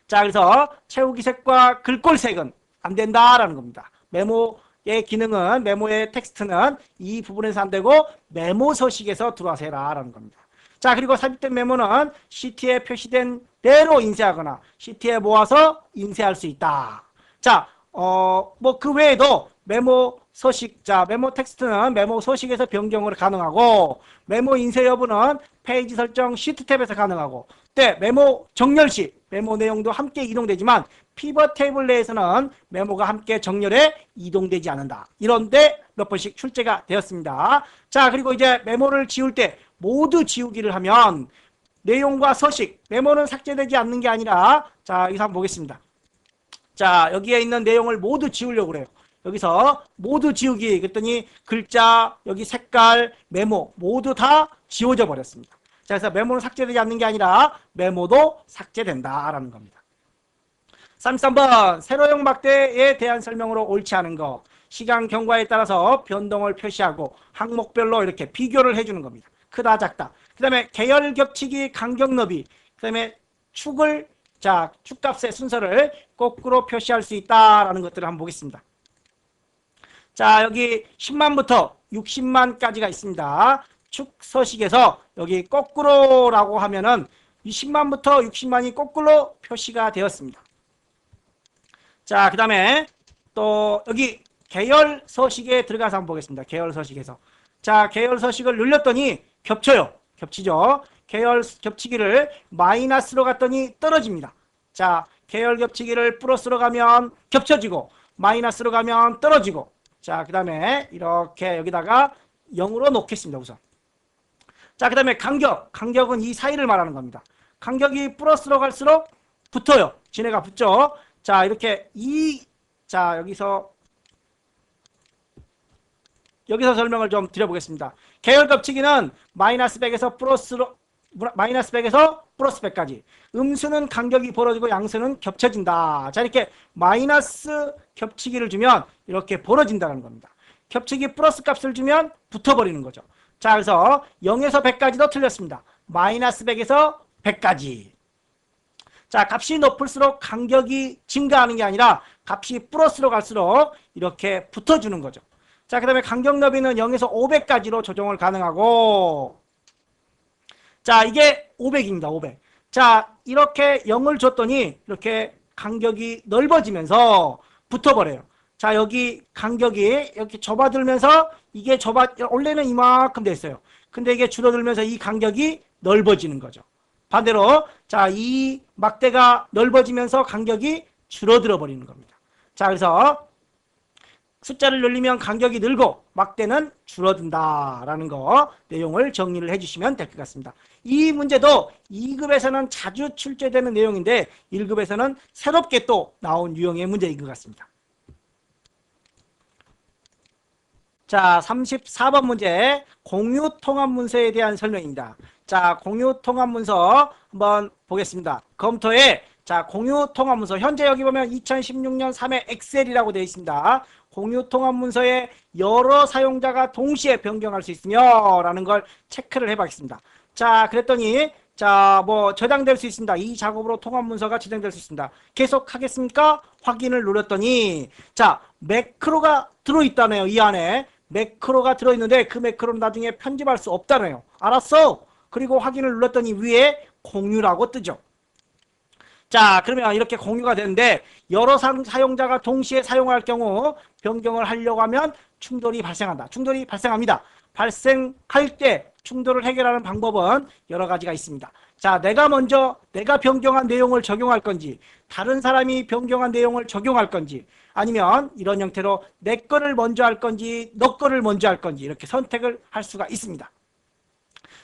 자, 그래서 채우기 색과 글꼴 색은 안 된다라는 겁니다. 메모의 기능은, 메모의 텍스트는 이 부분에서 안 되고 메모 서식에서 들어와서 해라라는 겁니다. 자, 그리고 삽입된 메모는 시트에 표시된 대로 인쇄하거나 시트에 모아서 인쇄할 수 있다. 자, 뭐 그 외에도 메모 서식, 자, 메모 텍스트는 메모 서식에서 변경을 가능하고 메모 인쇄 여부는 페이지 설정 시트 탭에서 가능하고 때 메모 정렬 시 메모 내용도 함께 이동되지만 피벗 테이블 내에서는 메모가 함께 정렬해 이동되지 않는다. 이런데 몇 번씩 출제가 되었습니다. 자, 그리고 이제 메모를 지울 때 모두 지우기를 하면 내용과 서식, 메모는 삭제되지 않는 게 아니라 자, 여기서 한번 보겠습니다. 자, 여기에 있는 내용을 모두 지우려고 그래요. 여기서 모두 지우기 그랬더니 글자, 여기 색깔, 메모 모두 다 지워져 버렸습니다. 자, 그래서 메모는 삭제되지 않는 게 아니라 메모도 삭제된다라는 겁니다. 33번 세로형 막대에 대한 설명으로 옳지 않은 거. 시간 경과에 따라서 변동을 표시하고 항목별로 이렇게 비교를 해주는 겁니다. 크다 작다. 그 다음에 계열 겹치기 간격 너비. 그 다음에 축을, 자, 축값의 순서를 거꾸로 표시할 수 있다라는 것들을 한번 보겠습니다. 자, 여기 10만부터 60만까지가 있습니다. 축 서식에서 여기 거꾸로라고 하면은 이 10만부터 60만이 거꾸로 표시가 되었습니다. 자, 그 다음에 또 여기 계열 서식에 들어가서 한번 보겠습니다. 계열 서식에서. 자, 계열 서식을 눌렸더니 겹쳐요. 겹치죠. 계열 겹치기를 마이너스로 갔더니 떨어집니다. 자, 계열 겹치기를 플러스로 가면 겹쳐지고 마이너스로 가면 떨어지고. 자, 그 다음에 이렇게 여기다가 0으로 놓겠습니다. 우선. 자, 그 다음에 간격. 간격은 이 사이를 말하는 겁니다. 간격이 플러스로 갈수록 붙어요. 지네가 붙죠. 자, 이렇게 자, 여기서 설명을 좀 드려보겠습니다. 계열 겹치기는 마이너스 100에서 마이너스 100에서 플러스 100까지. 음수는 간격이 벌어지고 양수는 겹쳐진다. 자, 이렇게 마이너스 겹치기를 주면 이렇게 벌어진다는 겁니다. 겹치기 플러스 값을 주면 붙어버리는 거죠. 자, 그래서 0에서 100까지도 틀렸습니다. 마이너스 100에서 100까지. 자, 값이 높을수록 간격이 증가하는 게 아니라 값이 플러스로 갈수록 이렇게 붙어주는 거죠. 자, 그 다음에 간격 너비는 0에서 500까지로 조정을 가능하고, 자, 이게 500입니다. 500. 자, 이렇게 0을 줬더니 이렇게 간격이 넓어지면서 붙어버려요. 자, 여기 간격이 이렇게 좁아들면서 이게 원래는 이만큼 됐어요. 근데 이게 줄어들면서 이 간격이 넓어지는 거죠. 반대로 자, 이 막대가 넓어지면서 간격이 줄어들어 버리는 겁니다. 자, 그래서 숫자를 늘리면 간격이 늘고 막대는 줄어든다라는 거 내용을 정리를 해주시면 될 것 같습니다. 이 문제도 2급에서는 자주 출제되는 내용인데 1급에서는 새롭게 또 나온 유형의 문제인 것 같습니다. 자, 34번 문제 공유통합문서에 대한 설명입니다. 자, 공유통합문서 한번 보겠습니다. 검토에 자, 공유통합문서 현재 여기 보면 2016년 3회 엑셀이라고 되어 있습니다. 공유통합문서에 여러 사용자가 동시에 변경할 수 있으며 라는 걸 체크를 해보겠습니다. 자, 그랬더니 자, 뭐 저장될 수 있습니다. 이 작업으로 통합문서가 저장될 수 있습니다. 계속 하겠습니까? 확인을 누렸더니 자, 매크로가 들어있다네요. 이 안에 매크로가 들어있는데 그 매크로는 나중에 편집할 수 없다네요. 알았어? 그리고 확인을 눌렀더니 위에 공유라고 뜨죠. 자, 그러면 이렇게 공유가 되는데 여러 사용자가 동시에 사용할 경우 변경을 하려고 하면 충돌이 발생한다. 충돌이 발생합니다. 발생할 때 충돌을 해결하는 방법은 여러 가지가 있습니다. 자, 내가 변경한 내용을 적용할 건지 다른 사람이 변경한 내용을 적용할 건지 아니면 이런 형태로 내 거를 먼저 할 건지 너 거를 먼저 할 건지 이렇게 선택을 할 수가 있습니다.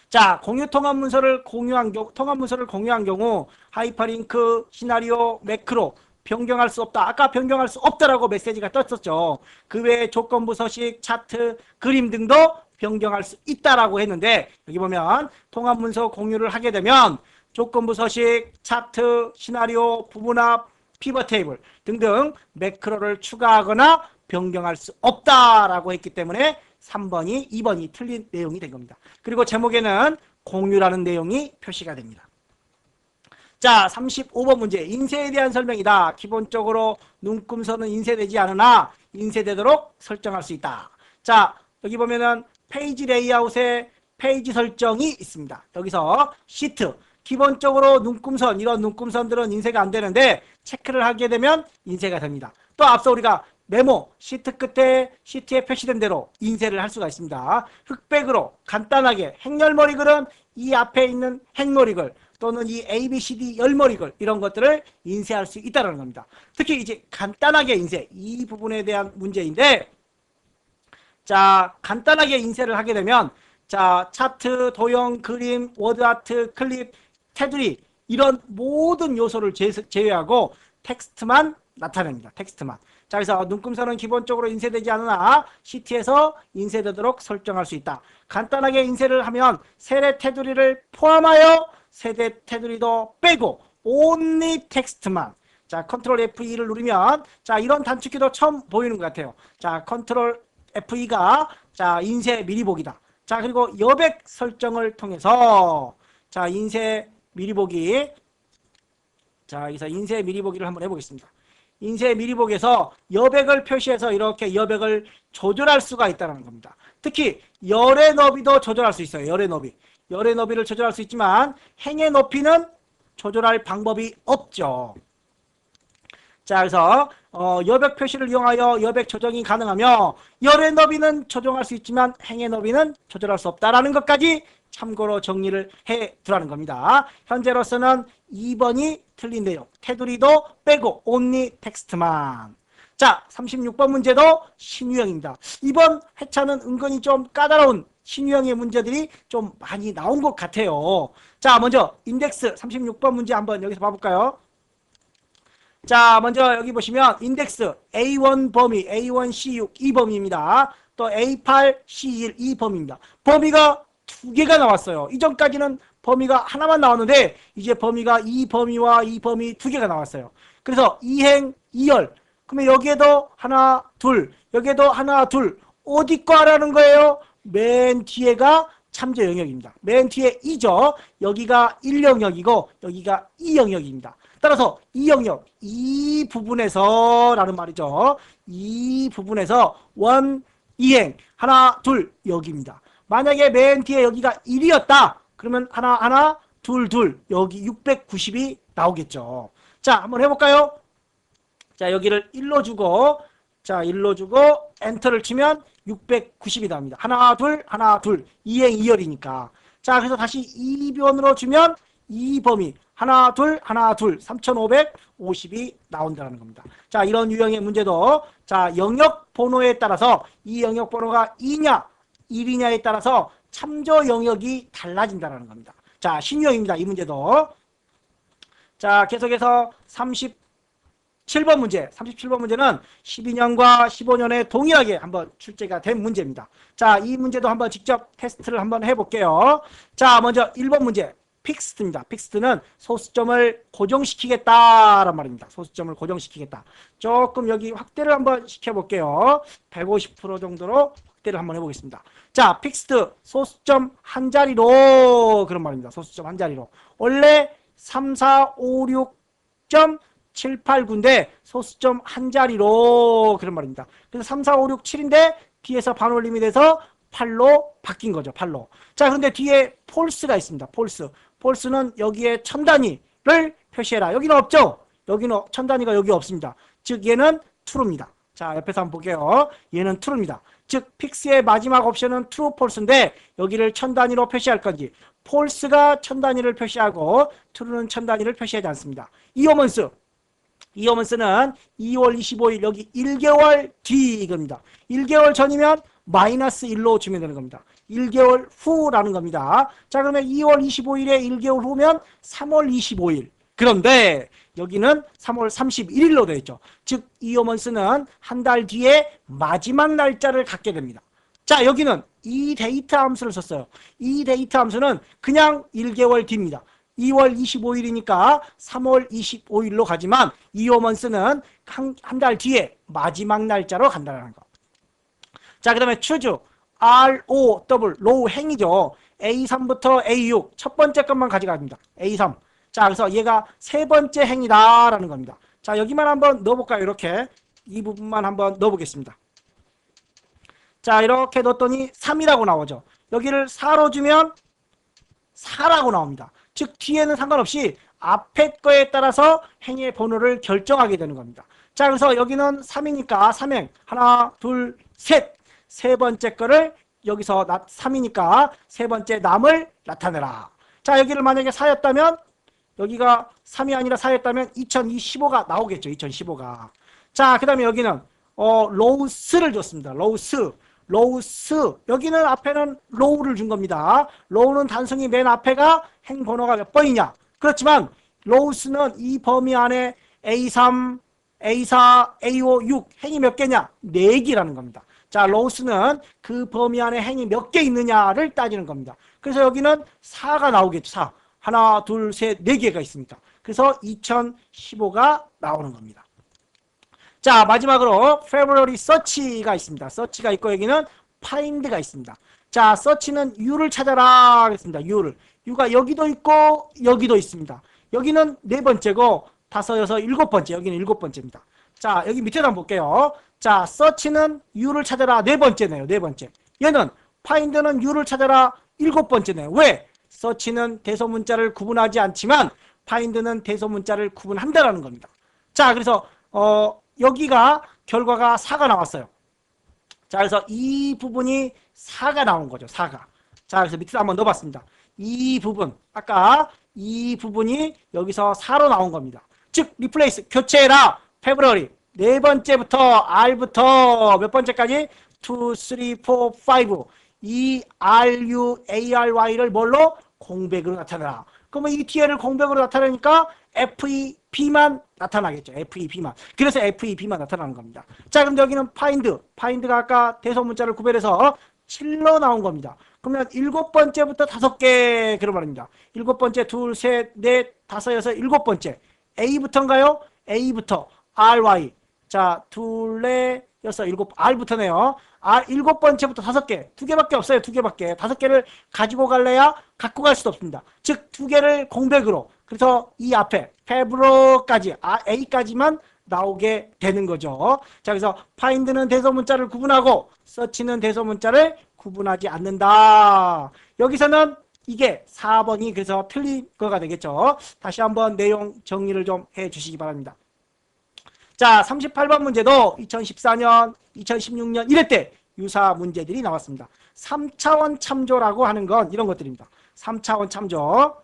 자, 통합문서를 공유한 경우 하이퍼링크, 시나리오, 매크로 변경할 수 없다. 아까 변경할 수 없다라고 메시지가 떴었죠. 그 외에 조건부 서식, 차트, 그림 등도 변경할 수 있다라고 했는데 여기 보면 통합문서 공유를 하게 되면 조건부 서식, 차트, 시나리오, 부분합, 피벗 테이블 등등 매크로를 추가하거나 변경할 수 없다라고 했기 때문에 3번이 2번이 틀린 내용이 된 겁니다. 그리고 제목에는 공유라는 내용이 표시가 됩니다. 자, 35번 문제. 인쇄에 대한 설명이다. 기본적으로 눈금선은 인쇄되지 않으나 인쇄되도록 설정할 수 있다. 자, 여기 보면은 페이지 레이아웃에 페이지 설정이 있습니다. 여기서 시트. 기본적으로 눈금선, 이런 눈금선들은 인쇄가 안 되는데 체크를 하게 되면 인쇄가 됩니다. 또 앞서 우리가 메모, 시트 끝에 시트에 표시된 대로 인쇄를 할 수가 있습니다. 흑백으로 간단하게 행렬머리글은 이 앞에 있는 행머리글 또는 이 ABCD 열머리글 이런 것들을 인쇄할 수 있다는 겁니다. 특히 이제 간단하게 인쇄, 이 부분에 대한 문제인데 자, 간단하게 인쇄를 하게 되면 자, 차트, 도형, 그림, 워드아트, 클립, 테두리 이런 모든 요소를 제외하고 텍스트만 나타냅니다. 텍스트만. 자, 그래서 눈금선은 기본적으로 인쇄되지 않으나 시트에서 인쇄되도록 설정할 수 있다. 간단하게 인쇄를 하면 세례 테두리를 포함하여 세대 테두리도 빼고 only 텍스트만. 자, 컨트롤 F2를 누르면 자, 이런 단축키도 처음 보이는 것 같아요. 자, 컨트롤 F2가 자, 인쇄 미리 보기다. 자, 그리고 여백 설정을 통해서 자, 인쇄 미리 보기. 자, 여기서 인쇄 미리 보기를 한번 해보겠습니다. 인쇄 미리 보기에서 여백을 표시해서 이렇게 여백을 조절할 수가 있다는 겁니다. 특히 열의 너비도 조절할 수 있어요. 열의 너비. 열의 너비를 조절할 수 있지만 행의 높이는 조절할 방법이 없죠. 자, 그래서 여백 표시를 이용하여 여백 조정이 가능하며 열의 너비는 조정할 수 있지만 행의 너비는 조절할 수 없다라는 것까지 참고로 정리를 해 두라는 겁니다. 현재로서는 2번이 틀린 내용. 테두리도 빼고 only 텍스트만. 자, 36번 문제도 신유형입니다. 이번 회차는 은근히 좀 까다로운 신유형의 문제들이 좀 많이 나온 것 같아요. 자, 먼저 인덱스 36번 문제 한번 여기서 봐볼까요? 자, 먼저 여기 보시면 인덱스 A1 범위, A1 C6 이 범위입니다. 또 A8 C1 이 범위입니다. 범위가 두 개가 나왔어요. 이전까지는 범위가 하나만 나왔는데 이제 범위가 이 범위와 이 범위 두 개가 나왔어요. 그래서 이행, 이열. 그러면 여기에도 하나, 둘, 여기에도 하나, 둘. 어디 거 하라는 거예요? 맨 뒤에가 참조 영역입니다. 맨 뒤에 2죠. 여기가 1영역이고 여기가 2영역입니다. 따라서 이 영역, 이 부분에서 라는 말이죠. 이 부분에서 원, 이행, 하나, 둘, 여기입니다. 만약에 맨 뒤에 여기가 1이었다. 그러면 하나, 둘, 여기 690이 나오겠죠. 자, 한번 해볼까요? 자, 여기를 1로 주고, 자, 1로 주고, 엔터를 치면 690이 나옵니다. 하나, 둘, 이행, 이열이니까. 자, 그래서 다시 2변으로 주면 이 범위, 하나, 둘, 3550이 나온다는 겁니다. 자, 이런 유형의 문제도, 자, 영역 번호에 따라서 이 영역 번호가 2냐, 1이냐에 따라서 참조 영역이 달라진다는 겁니다. 자, 신유형입니다. 이 문제도. 자, 계속해서 37번 문제. 37번 문제는 12년과 15년에 동일하게 한번 출제가 된 문제입니다. 자, 이 문제도 한번 직접 테스트를 한번 해볼게요. 자, 먼저 1번 문제. 픽스트입니다. 픽스트는 소수점을 고정시키겠다란 말입니다. 소수점을 고정시키겠다. 조금 여기 확대를 한번 시켜볼게요. 150% 정도로 확대를 한번 해보겠습니다. 자, 픽스트 소수점 한 자리로 그런 말입니다. 소수점 한 자리로. 원래 3, 4, 5, 6.789인데 소수점 한 자리로 그런 말입니다. 그래서 3, 4, 5, 6, 7인데 뒤에서 반올림이 돼서 8로 바뀐 거죠. 8로. 자, 그런데 뒤에 폴스가 있습니다. 폴스. 폴스는 여기에 천 단위를 표시해라. 여기는 없죠? 여기는 천 단위가 여기 없습니다. 즉 얘는 true입니다. 자, 옆에서 한번 볼게요. 얘는 true입니다. 즉 픽스의 마지막 옵션은 true, false인데 여기를 천 단위로 표시할 건지 false가 천 단위를 표시하고 true는 천 단위를 표시하지 않습니다. 이어먼스는 2월 25일 여기 1개월 뒤 이겁니다. 1개월 전이면 마이너스 1로 주면 되는 겁니다. 1개월 후라는 겁니다. 자, 그러면 2월 25일에 1개월 후면 3월 25일. 그런데 여기는 3월 31일로 되어 있죠. 즉 이어먼스는 한 달 뒤에 마지막 날짜를 갖게 됩니다. 자, 여기는 이 데이트 함수를 썼어요. 이 데이트 함수는 그냥 1개월 뒤입니다. 2월 25일이니까 3월 25일로 가지만 이오먼스는 한 달 뒤에 마지막 날짜로 간다는 거. 자, 그 다음에 choose RO 더블 로우 행이죠. A3부터 A6 첫 번째 것만 가져갑니다. A3. 자, 그래서 얘가 세 번째 행이다라는 겁니다. 자, 여기만 한번 넣어볼까요? 이렇게 이 부분만 한번 넣어보겠습니다. 자, 이렇게 넣었더니 3이라고 나오죠. 여기를 4로 주면 4라고 나옵니다. 즉 뒤에는 상관없이 앞에 거에 따라서 행의 번호를 결정하게 되는 겁니다. 자, 그래서 여기는 3이니까 3행 하나 둘 셋 세 번째 거를 여기서 3이니까 세 번째 남을 나타내라. 자, 여기를 만약에 4였다면 여기가 3이 아니라 4였다면 2015가 나오겠죠. 2015가. 자, 그 다음에 여기는 로우스를 줬습니다. 로우스. 여기는 앞에는 로우를 준 겁니다. 로우는 단순히 맨 앞에가 행 번호가 몇 번이냐. 그렇지만 로우스는 이 범위 안에 A3, A4, A5, 6 행이 몇 개냐? 4개라는 겁니다. 자, 로우스는 그 범위 안에 행이 몇 개 있느냐를 따지는 겁니다. 그래서 여기는 4가 나오겠죠. 4. 하나, 둘, 셋, 4개가 있습니다. 그래서 2015가 나오는 겁니다. 자, 마지막으로 February search가 있습니다. search가 있고 여기는 find가 있습니다. 자, search는 U를 찾아라 하겠습니다. U가 여기도 있고 여기도 있습니다. 여기는 네 번째고 다섯, 여섯, 일곱 번째. 여기는 일곱 번째입니다. 자, 여기 밑에도 한번 볼게요. 자, search는 U를 찾아라 네 번째네요. 네 번째. 얘는 find는 U를 찾아라 일곱 번째네요. 왜? search는 대소문자를 구분하지 않지만 find는 대소문자를 구분한다라는 겁니다. 자, 그래서 여기가 결과가 4가 나왔어요. 자, 그래서 이 부분이 4가 나온 거죠. 4가. 자, 그래서 밑에 한번 넣어봤습니다. 이 부분, 아까 이 부분이 여기서 4로 나온 겁니다. 즉, 리플레이스, 교체해라. February. 네 번째부터 R부터 몇 번째까지? 2, 3, 4, 5. 이 RU, ARY를 뭘로? 공백으로 나타내라. 그러면 이 뒤에를 공백으로 나타내니까 FEB만 나타나겠죠. FEB만. 그래서 FEB만 나타나는 겁니다. 자, 그럼 여기는 find가 아까 대소문자를 구별해서 7로 나온 겁니다. 그러면 일곱 번째부터 5개 그런 말입니다. 일곱 번째, 둘, 셋, 넷, 다섯, 여섯, 일곱 번째. A부터인가요? A부터 RY. 자, 둘, 넷, 여섯, 일곱, R부터네요. 일곱 번째부터 5개. 2개밖에 없어요. 2개밖에. 5개를 가지고 갈래야 갖고 갈 수도 없습니다. 즉, 2개를 공백으로. 그래서 이 앞에 February까지, A까지만 나오게 되는 거죠. 자, 그래서 find는 대소문자를 구분하고 search는 대소문자를 구분하지 않는다. 여기서는 이게 4번이 그래서 틀린 거가 되겠죠. 다시 한번 내용 정리를 좀 해주시기 바랍니다. 자, 38번 문제도 2014년, 2016년 이럴 때 유사 문제들이 나왔습니다. 3차원 참조라고 하는 건 이런 것들입니다. 3차원 참조.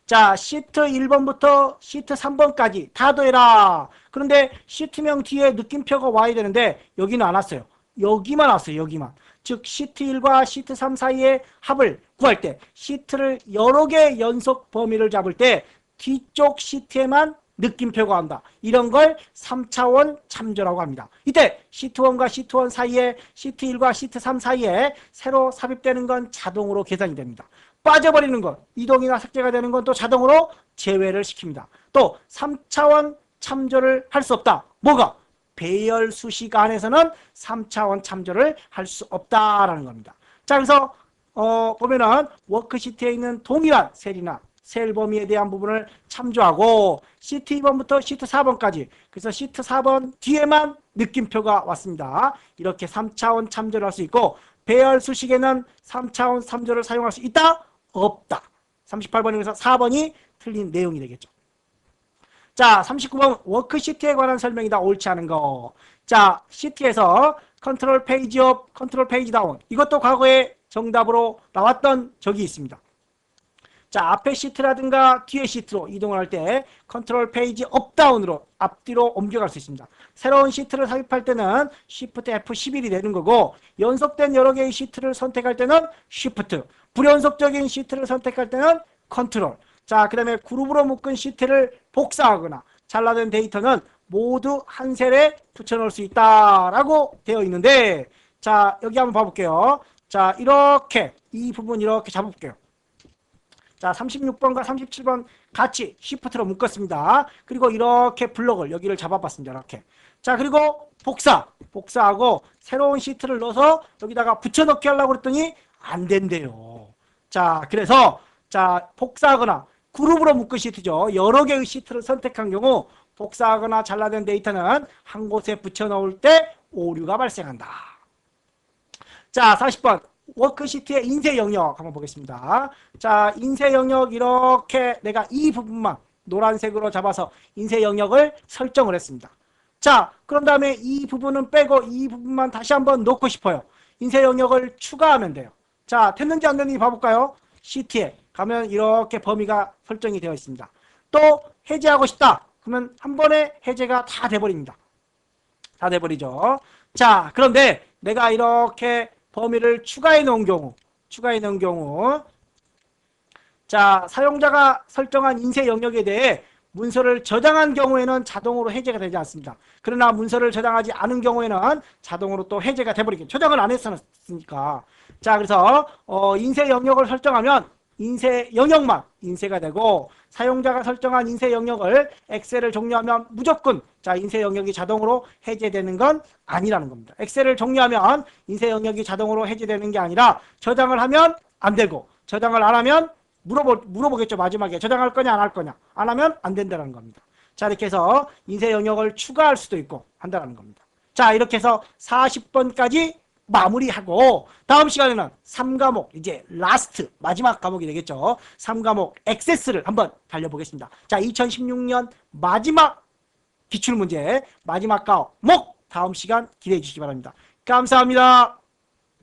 자, 시트 1번부터 시트 3번까지 다 더해라. 그런데 시트명 뒤에 느낌표가 와야 되는데 여기는 안 왔어요. 여기만 왔어요. 여기만. 즉 시트 1과 시트 3 사이의 합을 구할 때 시트를 여러 개 연속 범위를 잡을 때 뒤쪽 시트에만 느낌표가 온다. 이런 걸 3차원 참조라고 합니다. 이때 시트 1과 시트 1 사이에 시트 1과 시트 3 사이에 새로 삽입되는 건 자동으로 계산이 됩니다. 빠져버리는 것, 이동이나 삭제가 되는 건 또 자동으로 제외를 시킵니다. 또 3차원 참조를 할 수 없다. 뭐가? 배열 수식 안에서는 3차원 참조를 할 수 없다라는 겁니다. 자, 그래서 보면은 워크시트에 있는 동일한 셀이나 셀 범위에 대한 부분을 참조하고 시트 2번부터 시트 4번까지 그래서 시트 4번 뒤에만 느낌표가 왔습니다. 이렇게 3차원 참조를 할 수 있고 배열 수식에는 3차원 참조를 사용할 수 있다? 없다. 38번에서 4번이 틀린 내용이 되겠죠. 자, 39번 워크시트에 관한 설명이다. 옳지 않은 거. 자, 시트에서 컨트롤 페이지 업, 컨트롤 페이지 다운. 이것도 과거에 정답으로 나왔던 적이 있습니다. 자, 앞에 시트라든가 뒤에 시트로 이동을 할 때 컨트롤 페이지 업 다운으로 앞뒤로 옮겨갈 수 있습니다. 새로운 시트를 삽입할 때는 Shift F11이 되는 거고 연속된 여러 개의 시트를 선택할 때는 Shift, 불연속적인 시트를 선택할 때는 컨트롤. 자, 그 다음에 그룹으로 묶은 시트를 복사하거나 잘라낸 데이터는 모두 한 셀에 붙여넣을 수 있다라고 되어 있는데 자, 여기 한번 봐볼게요. 자, 이렇게 이 부분 이렇게 잡아볼게요. 자, 36번과 37번 같이 쉬프트로 묶었습니다. 그리고 이렇게 블록을 여기를 잡아봤습니다. 이렇게. 자, 그리고 복사하고 새로운 시트를 넣어서 여기다가 붙여넣기 하려고 그랬더니 안 된대요. 자, 그래서 자, 복사하거나 그룹으로 묶은 시트죠. 여러 개의 시트를 선택한 경우 복사하거나 잘라낸 데이터는 한 곳에 붙여넣을 때 오류가 발생한다. 자, 40번. 워크시트의 인쇄 영역 한번 보겠습니다. 자, 인쇄 영역 이렇게 내가 이 부분만 노란색으로 잡아서 인쇄 영역을 설정을 했습니다. 자, 그런 다음에 이 부분은 빼고 이 부분만 다시 한번 넣고 싶어요. 인쇄 영역을 추가하면 돼요. 자, 됐는지 안 됐는지 봐볼까요? 시트에 가면 이렇게 범위가 설정이 되어 있습니다. 또 해제하고 싶다. 그러면 한 번에 해제가 다 돼버립니다. 다 돼버리죠. 자, 그런데 내가 이렇게 범위를 추가해 놓은 경우, 자, 사용자가 설정한 인쇄 영역에 대해 문서를 저장한 경우에는 자동으로 해제가 되지 않습니다. 그러나 문서를 저장하지 않은 경우에는 자동으로 또 해제가 돼버리겠죠. 저장을 안 했으니까. 자, 그래서 인쇄 영역을 설정하면 인쇄 영역만 인쇄가 되고, 사용자가 설정한 인쇄 영역을 엑셀을 종료하면 무조건 자, 인쇄 영역이 자동으로 해제되는 건 아니라는 겁니다. 엑셀을 종료하면 인쇄 영역이 자동으로 해제되는 게 아니라 저장을 하면 안 되고, 저장을 안 하면 물어보겠죠. 마지막에 저장할 거냐 안 할 거냐. 안 하면 안 된다는 겁니다. 자, 이렇게 해서 인쇄 영역을 추가할 수도 있고 한다는 겁니다. 자, 이렇게 해서 40번까지 마무리하고 다음 시간에는 3과목 이제 라스트 마지막 과목이 되겠죠. 3과목 액세스를 한번 달려보겠습니다. 자, 2016년 마지막 기출문제 마지막 과목 다음 시간 기대해 주시기 바랍니다. 감사합니다.